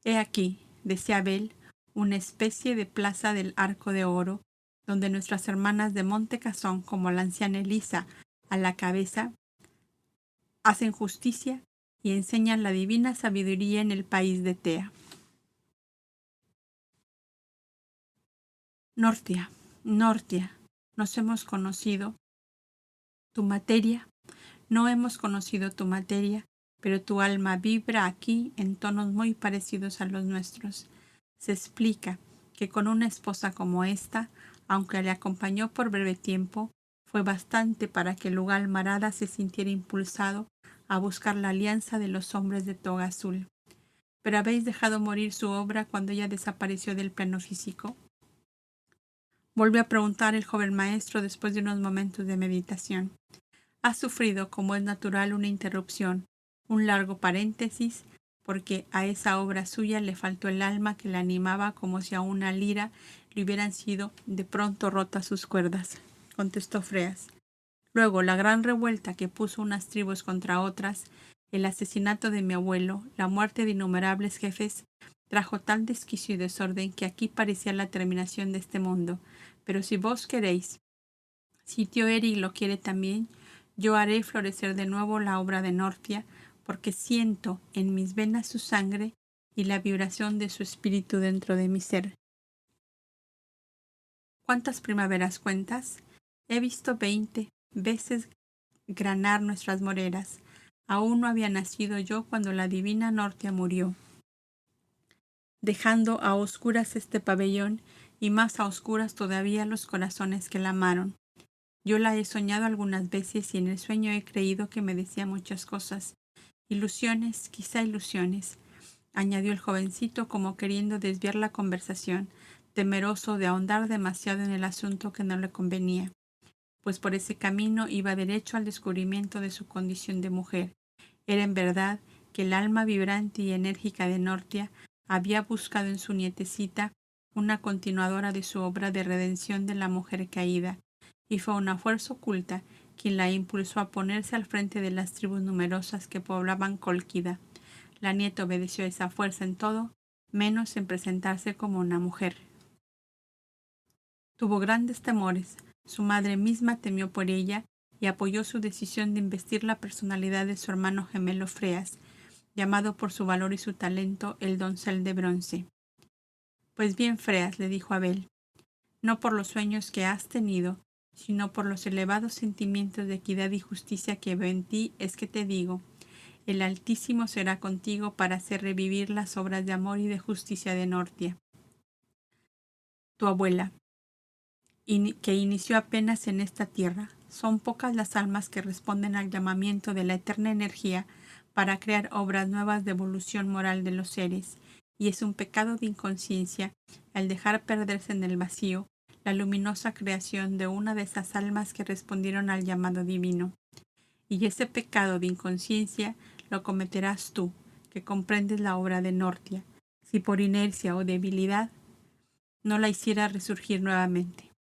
He aquí, decía Abel, una especie de plaza del Arco de Oro, donde nuestras hermanas de Montecazón, como la anciana Elisa a la cabeza, hacen justicia y enseñan la divina sabiduría en el país de Tea. Nortia, Nortia, nos hemos conocido. Tu materia, no hemos conocido tu materia, pero tu alma vibra aquí en tonos muy parecidos a los nuestros. Se explica que con una esposa como esta, aunque le acompañó por breve tiempo, fue bastante para que el lugar Almarada se sintiera impulsado a buscar la alianza de los hombres de toga azul. ¿Pero habéis dejado morir su obra cuando ella desapareció del plano físico? Volvió a preguntar el joven maestro después de unos momentos de meditación. Ha sufrido, como es natural, una interrupción, un largo paréntesis, porque a esa obra suya le faltó el alma que la animaba como si a una lira le hubieran sido de pronto rotas sus cuerdas, contestó Freas. Luego, la gran revuelta que puso unas tribus contra otras, el asesinato de mi abuelo, la muerte de innumerables jefes, trajo tal desquicio y desorden que aquí parecía la terminación de este mundo. Pero si vos queréis, si tío Eric lo quiere también, yo haré florecer de nuevo la obra de Nortia, porque siento en mis venas su sangre y la vibración de su espíritu dentro de mi ser. ¿Cuántas primaveras cuentas? He visto 20 veces granar nuestras moreras. Aún no había nacido yo cuando la divina Nortia murió, dejando a oscuras este pabellón y más a oscuras todavía los corazones que la amaron. Yo la he soñado algunas veces y en el sueño he creído que me decía muchas cosas. Ilusiones, quizá ilusiones, añadió el jovencito como queriendo desviar la conversación, temeroso de ahondar demasiado en el asunto que no le convenía, pues por ese camino iba derecho al descubrimiento de su condición de mujer. Era en verdad que el alma vibrante y enérgica de Nortia había buscado en su nietecita una continuadora de su obra de redención de la mujer caída, y fue una fuerza oculta quien la impulsó a ponerse al frente de las tribus numerosas que poblaban Cólquida. La nieta obedeció a esa fuerza en todo, menos en presentarse como una mujer. Tuvo grandes temores. Su madre misma temió por ella y apoyó su decisión de investir la personalidad de su hermano gemelo Freas, llamado por su valor y su talento el doncel de bronce. Pues bien, Freas, le dijo Abel, no por los sueños que has tenido, sino por los elevados sentimientos de equidad y justicia que veo en ti, es que te digo, el Altísimo será contigo para hacer revivir las obras de amor y de justicia de Nortia, tu abuela, que inició apenas en esta tierra. Son pocas las almas que responden al llamamiento de la eterna energía para crear obras nuevas de evolución moral de los seres, y es un pecado de inconsciencia el dejar perderse en el vacío la luminosa creación de una de esas almas que respondieron al llamado divino. Y ese pecado de inconsciencia lo cometerás tú, que comprendes la obra de Nortia, si por inercia o debilidad no la hicieras resurgir nuevamente.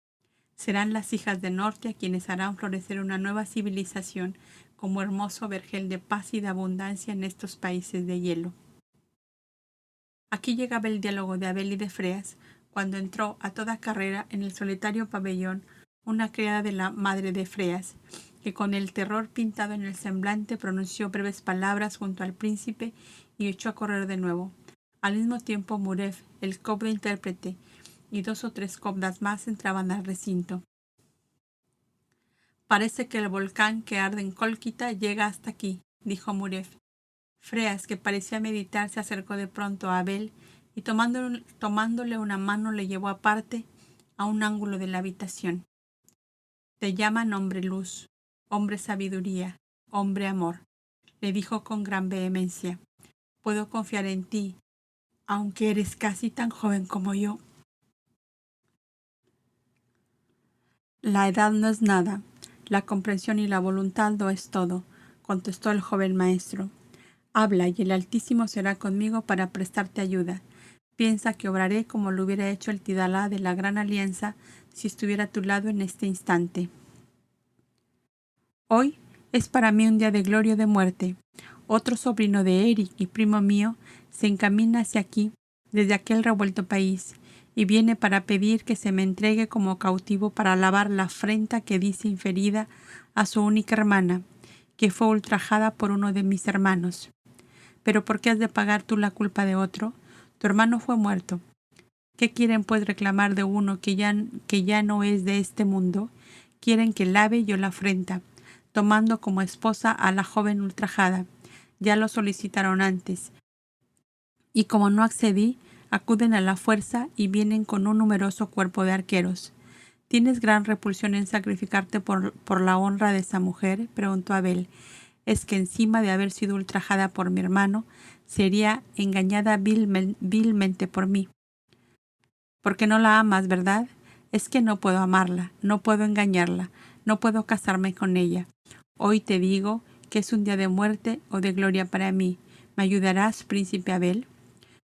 Serán las hijas de Nortia quienes harán florecer una nueva civilización como hermoso vergel de paz y de abundancia en estos países de hielo. Aquí llegaba el diálogo de Abel y de Freas, cuando entró a toda carrera en el solitario pabellón una criada de la madre de Freas, que con el terror pintado en el semblante pronunció breves palabras junto al príncipe y echó a correr de nuevo. Al mismo tiempo Muref, el cobda intérprete, y 2 o 3 cobdas más entraban al recinto. Parece que el volcán que arde en Cólquita llega hasta aquí, dijo Muref. Freas, que parecía meditar, se acercó de pronto a Abel y tomándole una mano le llevó aparte a un ángulo de la habitación. Te llaman hombre luz, hombre sabiduría, hombre amor, le dijo con gran vehemencia. Puedo confiar en ti, aunque eres casi tan joven como yo. La edad no es nada, la comprensión y la voluntad lo es todo, contestó el joven maestro. Habla y el Altísimo será conmigo para prestarte ayuda. Piensa que obraré como lo hubiera hecho el Tidalá de la Gran Alianza si estuviera a tu lado en este instante. Hoy es para mí un día de gloria o de muerte. Otro sobrino de Eric y primo mío se encamina hacia aquí desde aquel revuelto país y viene para pedir que se me entregue como cautivo para lavar la afrenta que dice inferida a su única hermana, que fue ultrajada por uno de mis hermanos. ¿Pero por qué has de pagar tú la culpa de otro? Tu hermano fue muerto. ¿Qué quieren pues reclamar de uno que ya no es de este mundo? Quieren que lave yo la afrenta, tomando como esposa a la joven ultrajada. Ya lo solicitaron antes. Y como no accedí, acuden a la fuerza y vienen con un numeroso cuerpo de arqueros. ¿Tienes gran repulsión en sacrificarte por la honra de esa mujer?, preguntó Abel. Es que encima de haber sido ultrajada por mi hermano, sería engañada vilmente por mí. Porque no la amas, ¿verdad? Es que no puedo amarla, no puedo engañarla, no puedo casarme con ella. Hoy te digo que es un día de muerte o de gloria para mí. ¿Me ayudarás, príncipe Abel?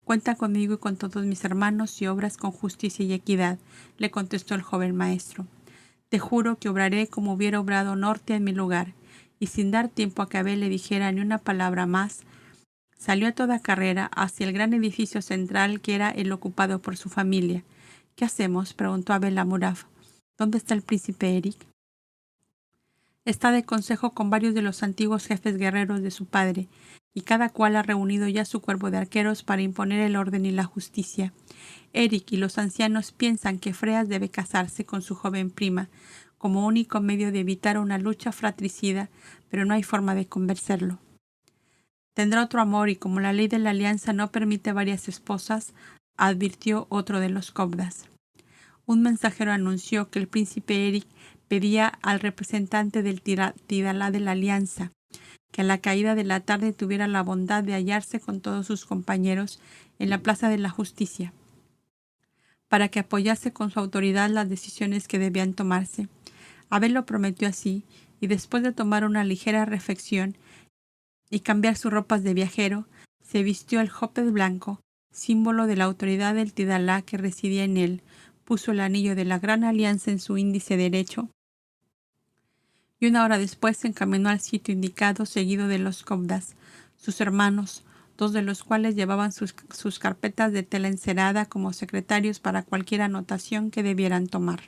Cuenta conmigo y con todos mis hermanos y obras con justicia y equidad, le contestó el joven maestro. Te juro que obraré como hubiera obrado Nortia en mi lugar. Y sin dar tiempo a que Abel le dijera ni una palabra más, salió a toda carrera hacia el gran edificio central que era el ocupado por su familia. ¿Qué hacemos?, preguntó Abel a Muraf. ¿Dónde está el príncipe Eric? Está de consejo con varios de los antiguos jefes guerreros de su padre, y cada cual ha reunido ya su cuerpo de arqueros para imponer el orden y la justicia. Eric y los ancianos piensan que Freas debe casarse con su joven prima, como único medio de evitar una lucha fratricida, pero no hay forma de convencerlo. Tendrá otro amor y como la ley de la alianza no permite varias esposas, advirtió otro de los cobdas. Un mensajero anunció que el príncipe Eric pedía al representante del Tidalá de la alianza que a la caída de la tarde tuviera la bondad de hallarse con todos sus compañeros en la Plaza de la Justicia, para que apoyase con su autoridad las decisiones que debían tomarse. Abel lo prometió así, y después de tomar una ligera reflexión y cambiar sus ropas de viajero, se vistió el joped blanco, símbolo de la autoridad del Tidalá que residía en él, puso el anillo de la Gran Alianza en su índice derecho, y 1 hora después se encaminó al sitio indicado seguido de los cobdas, sus hermanos, 2 de los cuales llevaban sus carpetas de tela encerada como secretarios para cualquier anotación que debieran tomar.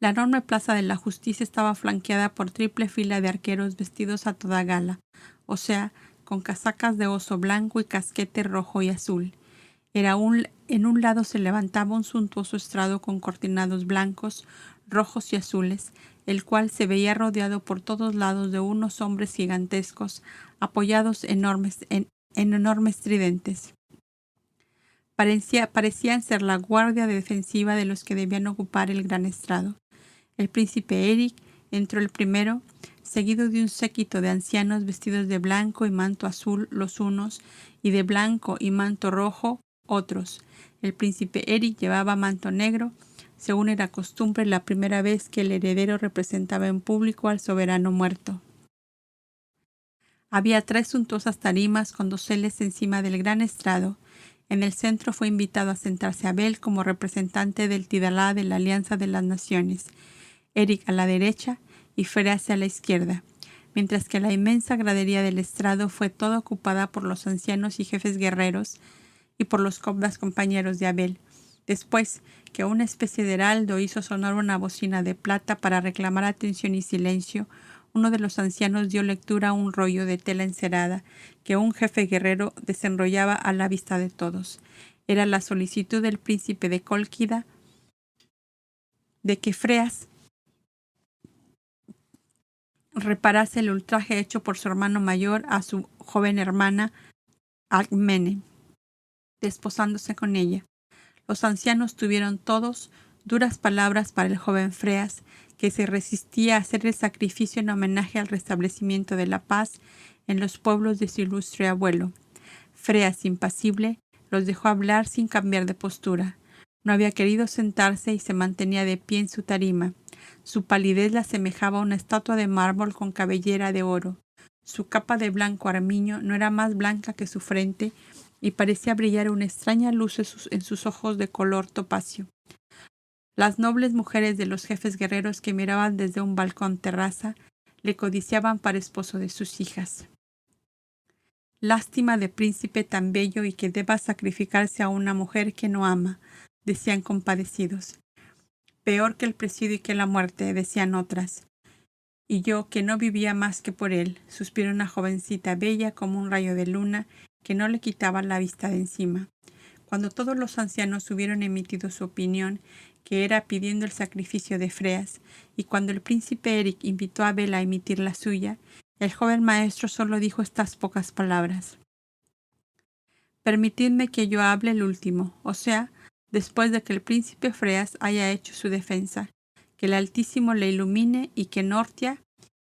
La enorme plaza de la Justicia estaba flanqueada por triple fila de arqueros vestidos a toda gala, o sea, con casacas de oso blanco y casquete rojo y azul. En un lado se levantaba un suntuoso estrado con cortinados blancos, rojos y azules, el cual se veía rodeado por todos lados de unos hombres gigantescos, apoyados en enormes tridentes. Parecían ser la guardia defensiva de los que debían ocupar el gran estrado. El príncipe Eric entró el primero, seguido de un séquito de ancianos vestidos de blanco y manto azul los unos, y de blanco y manto rojo otros. El príncipe Eric llevaba manto negro, según era costumbre la primera vez que el heredero representaba en público al soberano muerto. Había 3 suntuosas tarimas con doseles encima del gran estrado. En el centro fue invitado a sentarse Abel como representante del Tidalá de la Alianza de las Naciones, Eric a la derecha y Freas a la izquierda, mientras que la inmensa gradería del estrado fue toda ocupada por los ancianos y jefes guerreros y por los cobdas compañeros de Abel. Después que una especie de heraldo hizo sonar una bocina de plata para reclamar atención y silencio, uno de los ancianos dio lectura a un rollo de tela encerada que un jefe guerrero desenrollaba a la vista de todos. Era la solicitud del príncipe de Cólquida de que Freas reparase el ultraje hecho por su hermano mayor a su joven hermana Alcmene, desposándose con ella. Los ancianos tuvieron todos duras palabras para el joven Freas, que se resistía a hacer el sacrificio en homenaje al restablecimiento de la paz en los pueblos de su ilustre abuelo. Freas, impasible, los dejó hablar sin cambiar de postura. No había querido sentarse y se mantenía de pie en su tarima. Su palidez la asemejaba a una estatua de mármol con cabellera de oro. Su capa de blanco armiño no era más blanca que su frente y parecía brillar una extraña luz en sus ojos de color topacio. Las nobles mujeres de los jefes guerreros que miraban desde un balcón terraza le codiciaban para esposo de sus hijas. Lástima de príncipe tan bello y que deba sacrificarse a una mujer que no ama, decían compadecidos. Peor que el presidio y que la muerte, decían otras. Y yo, que no vivía más que por él, suspiró una jovencita bella como un rayo de luna que no le quitaba la vista de encima. Cuando todos los ancianos hubieron emitido su opinión, que era pidiendo el sacrificio de Freas, y cuando el príncipe Eric invitó a Abel a emitir la suya, el joven maestro solo dijo estas pocas palabras. Permitidme que yo hable el último, o sea, después de que el príncipe Freas haya hecho su defensa, que el Altísimo le ilumine y que Nortia,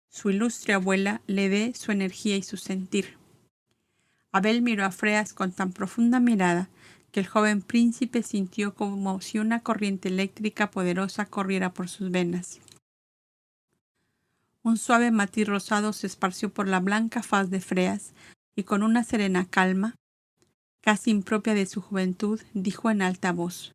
su ilustre abuela, le dé su energía y su sentir. Abel miró a Freas con tan profunda mirada que el joven príncipe sintió como si una corriente eléctrica poderosa corriera por sus venas. Un suave matiz rosado se esparció por la blanca faz de Freas y con una serena calma, casi impropia de su juventud, dijo en alta voz: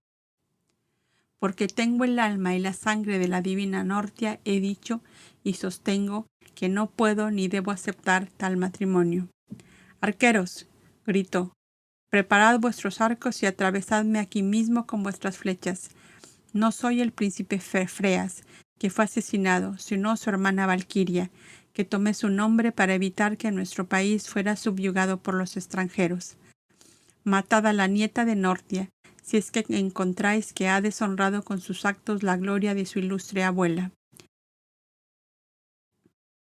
«Porque tengo el alma y la sangre de la divina Nortia, he dicho y sostengo que no puedo ni debo aceptar tal matrimonio». «Arqueros», gritó, «preparad vuestros arcos y atravesadme aquí mismo con vuestras flechas. No soy el príncipe Freas, que fue asesinado, sino su hermana Valquiria, que tomé su nombre para evitar que nuestro país fuera subyugado por los extranjeros. Matad a la nieta de Nortia, si es que encontráis que ha deshonrado con sus actos la gloria de su ilustre abuela».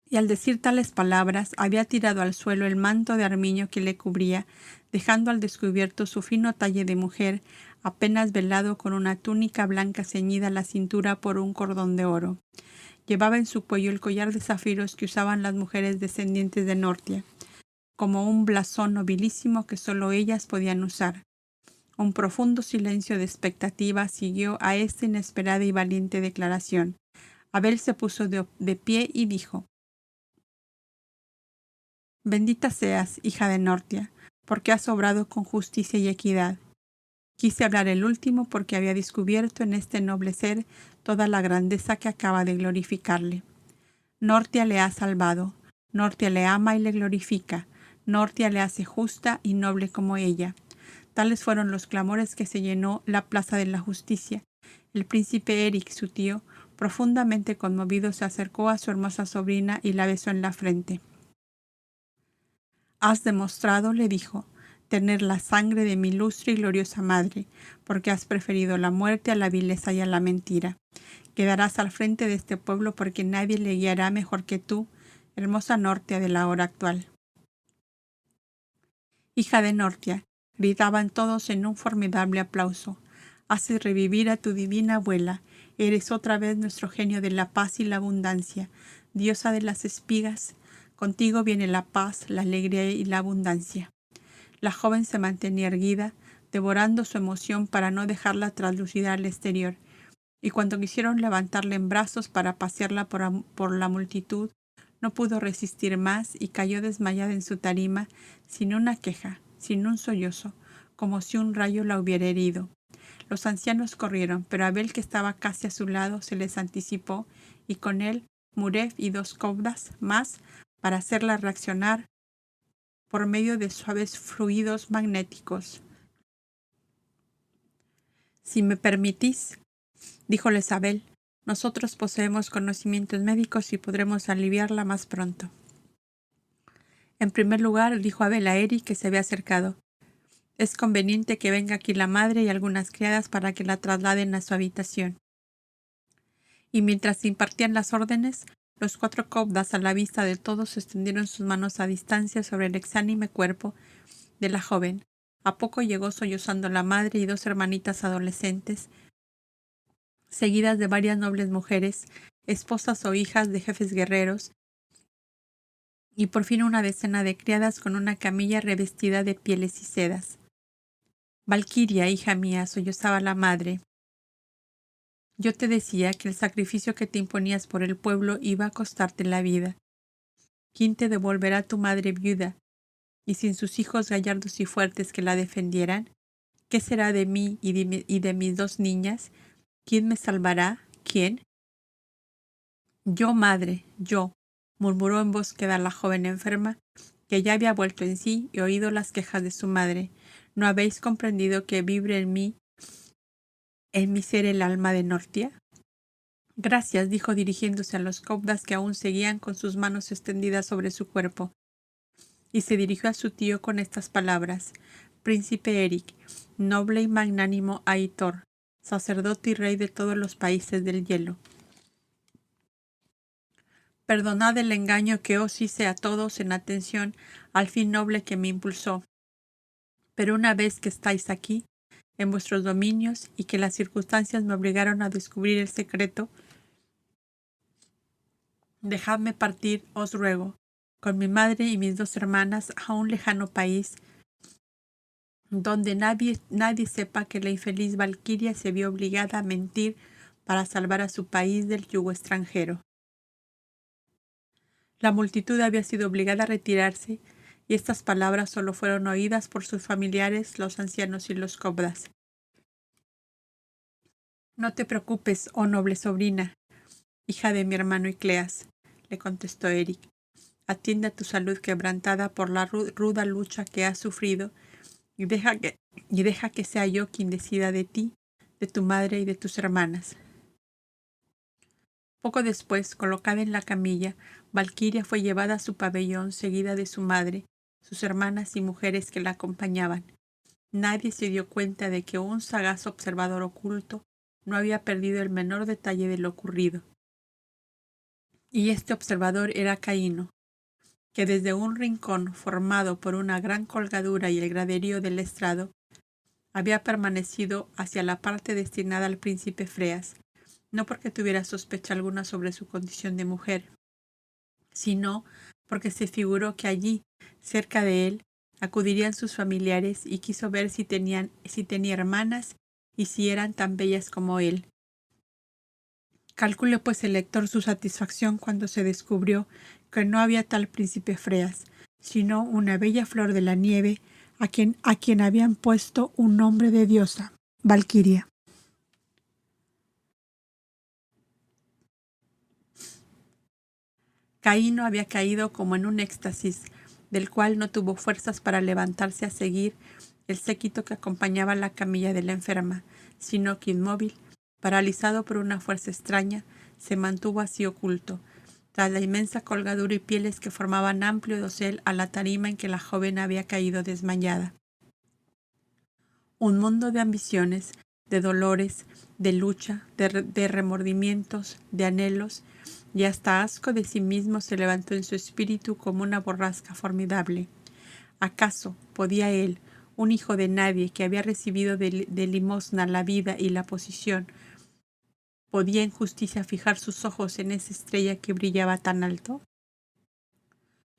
Y al decir tales palabras, había tirado al suelo el manto de armiño que le cubría, dejando al descubierto su fino talle de mujer, apenas velado con una túnica blanca ceñida a la cintura por un cordón de oro. Llevaba en su cuello el collar de zafiros que usaban las mujeres descendientes de Nortia, como un blasón nobilísimo que solo ellas podían usar. Un profundo silencio de expectativa siguió a esta inesperada y valiente declaración. Abel se puso de pie y dijo: «Bendita seas, hija de Nortia, porque has obrado con justicia y equidad». Quise hablar el último porque había descubierto en este noble ser toda la grandeza que acaba de glorificarle. Nortia le ha salvado, Nortia le ama y le glorifica, Nortia le hace justa y noble como ella. Tales fueron los clamores que se llenó la plaza de la justicia. El príncipe Eric, su tío, profundamente conmovido, se acercó a su hermosa sobrina y la besó en la frente. Has demostrado, le dijo, tener la sangre de mi ilustre y gloriosa madre, porque has preferido la muerte a la vileza y a la mentira. Quedarás al frente de este pueblo porque nadie le guiará mejor que tú, hermosa Nortia de la hora actual. Hija de Nortia, gritaban todos en un formidable aplauso. Haces revivir a tu divina abuela. Eres otra vez nuestro genio de la paz y la abundancia, diosa de las espigas. Contigo viene la paz, la alegría y la abundancia. La joven se mantenía erguida, devorando su emoción para no dejarla traslucida al exterior, y cuando quisieron levantarla en brazos para pasearla por la multitud, no pudo resistir más y cayó desmayada en su tarima, sin una queja, sin un sollozo, como si un rayo la hubiera herido. Los ancianos corrieron, pero Abel, que estaba casi a su lado, se les anticipó, y con él Murev y 2 cobdas más para hacerla reaccionar por medio de suaves fluidos magnéticos. Si me permitís, díjoles Abel, nosotros poseemos conocimientos médicos y podremos aliviarla más pronto. En primer lugar, dijo Abel a Eric, que se había acercado, es conveniente que venga aquí la madre y algunas criadas para que la trasladen a su habitación. Y mientras impartían las órdenes, los 4 cobdas a la vista de todos extendieron sus manos a distancia sobre el exánime cuerpo de la joven. A poco llegó sollozando la madre y 2 hermanitas adolescentes, seguidas de varias nobles mujeres, esposas o hijas de jefes guerreros, y por fin una decena de criadas con una camilla revestida de pieles y sedas. Valquiria, hija mía, sollozaba la madre. Yo te decía que el sacrificio que te imponías por el pueblo iba a costarte la vida. ¿Quién te devolverá a tu madre viuda? Y sin sus hijos gallardos y fuertes que la defendieran, ¿qué será de mí y de mis 2 niñas? ¿Quién me salvará? ¿Quién? Yo, madre, yo, murmuró en voz queda la joven enferma, que ya había vuelto en sí y oído las quejas de su madre. ¿No habéis comprendido que vibre en mi ser el alma de Nortia? Gracias, dijo dirigiéndose a los cobdas que aún seguían con sus manos extendidas sobre su cuerpo, y se dirigió a su tío con estas palabras: Príncipe Eric, noble y magnánimo Aitor, sacerdote y rey de todos los países del hielo. Perdonad el engaño que os hice a todos en atención al fin noble que me impulsó. Pero una vez que estáis aquí, en vuestros dominios, y que las circunstancias me obligaron a descubrir el secreto, dejadme partir, os ruego, con mi madre y mis 2 hermanas a un lejano país, donde nadie sepa que la infeliz Valquiria se vio obligada a mentir para salvar a su país del yugo extranjero. La multitud había sido obligada a retirarse, y estas palabras solo fueron oídas por sus familiares, los ancianos y los cobdas. No te preocupes, oh noble sobrina, hija de mi hermano Icleas, le contestó Eric. Atiende a tu salud quebrantada por la ruda lucha que has sufrido, y deja que sea yo quien decida de ti, de tu madre y de tus hermanas. Poco después, colocada en la camilla, Valquiria fue llevada a su pabellón seguida de su madre, sus hermanas y mujeres que la acompañaban. Nadie se dio cuenta de que un sagaz observador oculto no había perdido el menor detalle de lo ocurrido. Y este observador era Caíno, que desde un rincón formado por una gran colgadura y el graderío del estrado, había permanecido hacia la parte destinada al príncipe Freas, no porque tuviera sospecha alguna sobre su condición de mujer, sino porque se figuró que allí, cerca de él, acudirían sus familiares y quiso ver si tenía hermanas y si eran tan bellas como él. Calcule pues el lector su satisfacción cuando se descubrió que no había tal príncipe Freas, sino una bella flor de la nieve a quien habían puesto un nombre de diosa, Valquiria. Caíno había caído como en un éxtasis, del cual no tuvo fuerzas para levantarse a seguir el séquito que acompañaba la camilla de la enferma, sino que inmóvil, paralizado por una fuerza extraña, se mantuvo así oculto, tras la inmensa colgadura y pieles que formaban amplio dosel a la tarima en que la joven había caído desmayada. Un mundo de ambiciones, de dolores, de lucha, de remordimientos, de anhelos, y hasta asco de sí mismo se levantó en su espíritu como una borrasca formidable. ¿Acaso podía él, un hijo de nadie que había recibido de limosna la vida y la posición, podía en justicia fijar sus ojos en esa estrella que brillaba tan alto?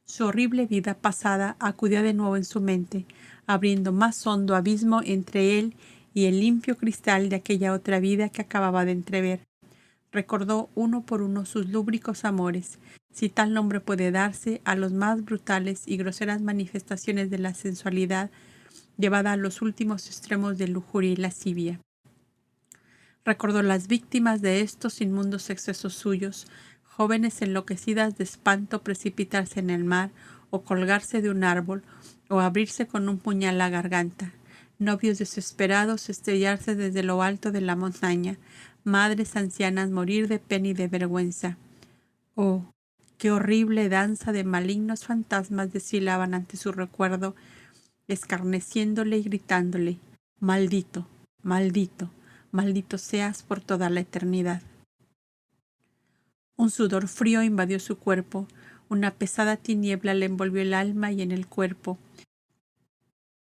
Su horrible vida pasada acudió de nuevo en su mente, abriendo más hondo abismo entre él y el limpio cristal de aquella otra vida que acababa de entrever. Recordó uno por uno sus lúbricos amores, si tal nombre puede darse a los más brutales y groseras manifestaciones de la sensualidad llevada a los últimos extremos de lujuria y lascivia. Recordó las víctimas de estos inmundos excesos suyos, jóvenes enloquecidas de espanto precipitarse en el mar, o colgarse de un árbol, o abrirse con un puñal la garganta, novios desesperados estrellarse desde lo alto de la montaña, madres ancianas morir de pena y de vergüenza. Oh, qué horrible danza de malignos fantasmas desfilaban ante su recuerdo, escarneciéndole y gritándole: «Maldito, maldito, maldito seas por toda la eternidad». Un sudor frío invadió su cuerpo, una pesada tiniebla le envolvió el alma y en el cuerpo,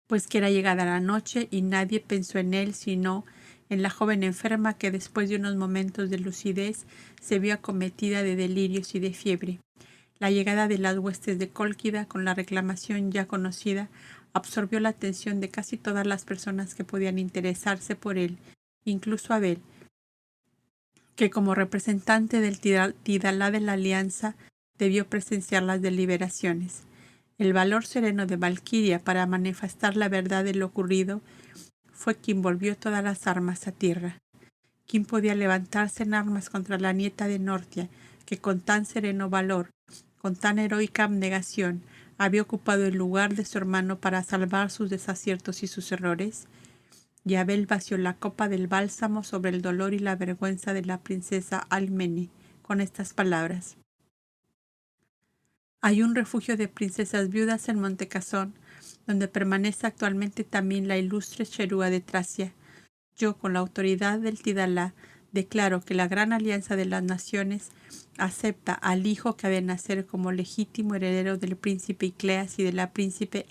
pues que era llegada la noche y nadie pensó en él sino en la joven enferma que después de unos momentos de lucidez se vio acometida de delirios y de fiebre. La llegada de las huestes de Cólquida, con la reclamación ya conocida, absorbió la atención de casi todas las personas que podían interesarse por él, incluso Abel, que como representante del Tidalá de la Alianza debió presenciar las deliberaciones. El valor sereno de Valquiria para manifestar la verdad de lo ocurrido fue quien volvió todas las armas a tierra. ¿Quién podía levantarse en armas contra la nieta de Nortia, que con tan sereno valor, con tan heroica abnegación, había ocupado el lugar de su hermano para salvar sus desaciertos y sus errores? Y Abel vació la copa del bálsamo sobre el dolor y la vergüenza de la princesa Almene, con estas palabras: «Hay un refugio de princesas viudas en Montecasón, donde permanece actualmente también la ilustre Cherúa de Tracia. Yo, con la autoridad del Tidalá, declaro que la gran alianza de las naciones acepta al hijo que ha de nacer como legítimo heredero del príncipe Icleas y de la princesa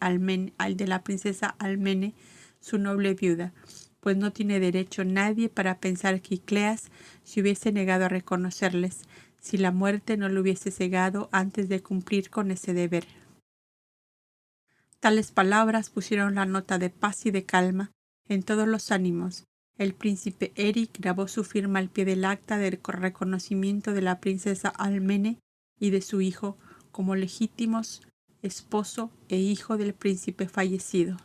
Almene, su noble viuda, pues no tiene derecho nadie para pensar que Icleas se hubiese negado a reconocerles, si la muerte no lo hubiese cegado antes de cumplir con ese deber». Tales palabras pusieron la nota de paz y de calma en todos los ánimos. El príncipe Eric grabó su firma al pie del acta de reconocimiento de la princesa Almene y de su hijo como legítimos esposo e hijo del príncipe fallecido.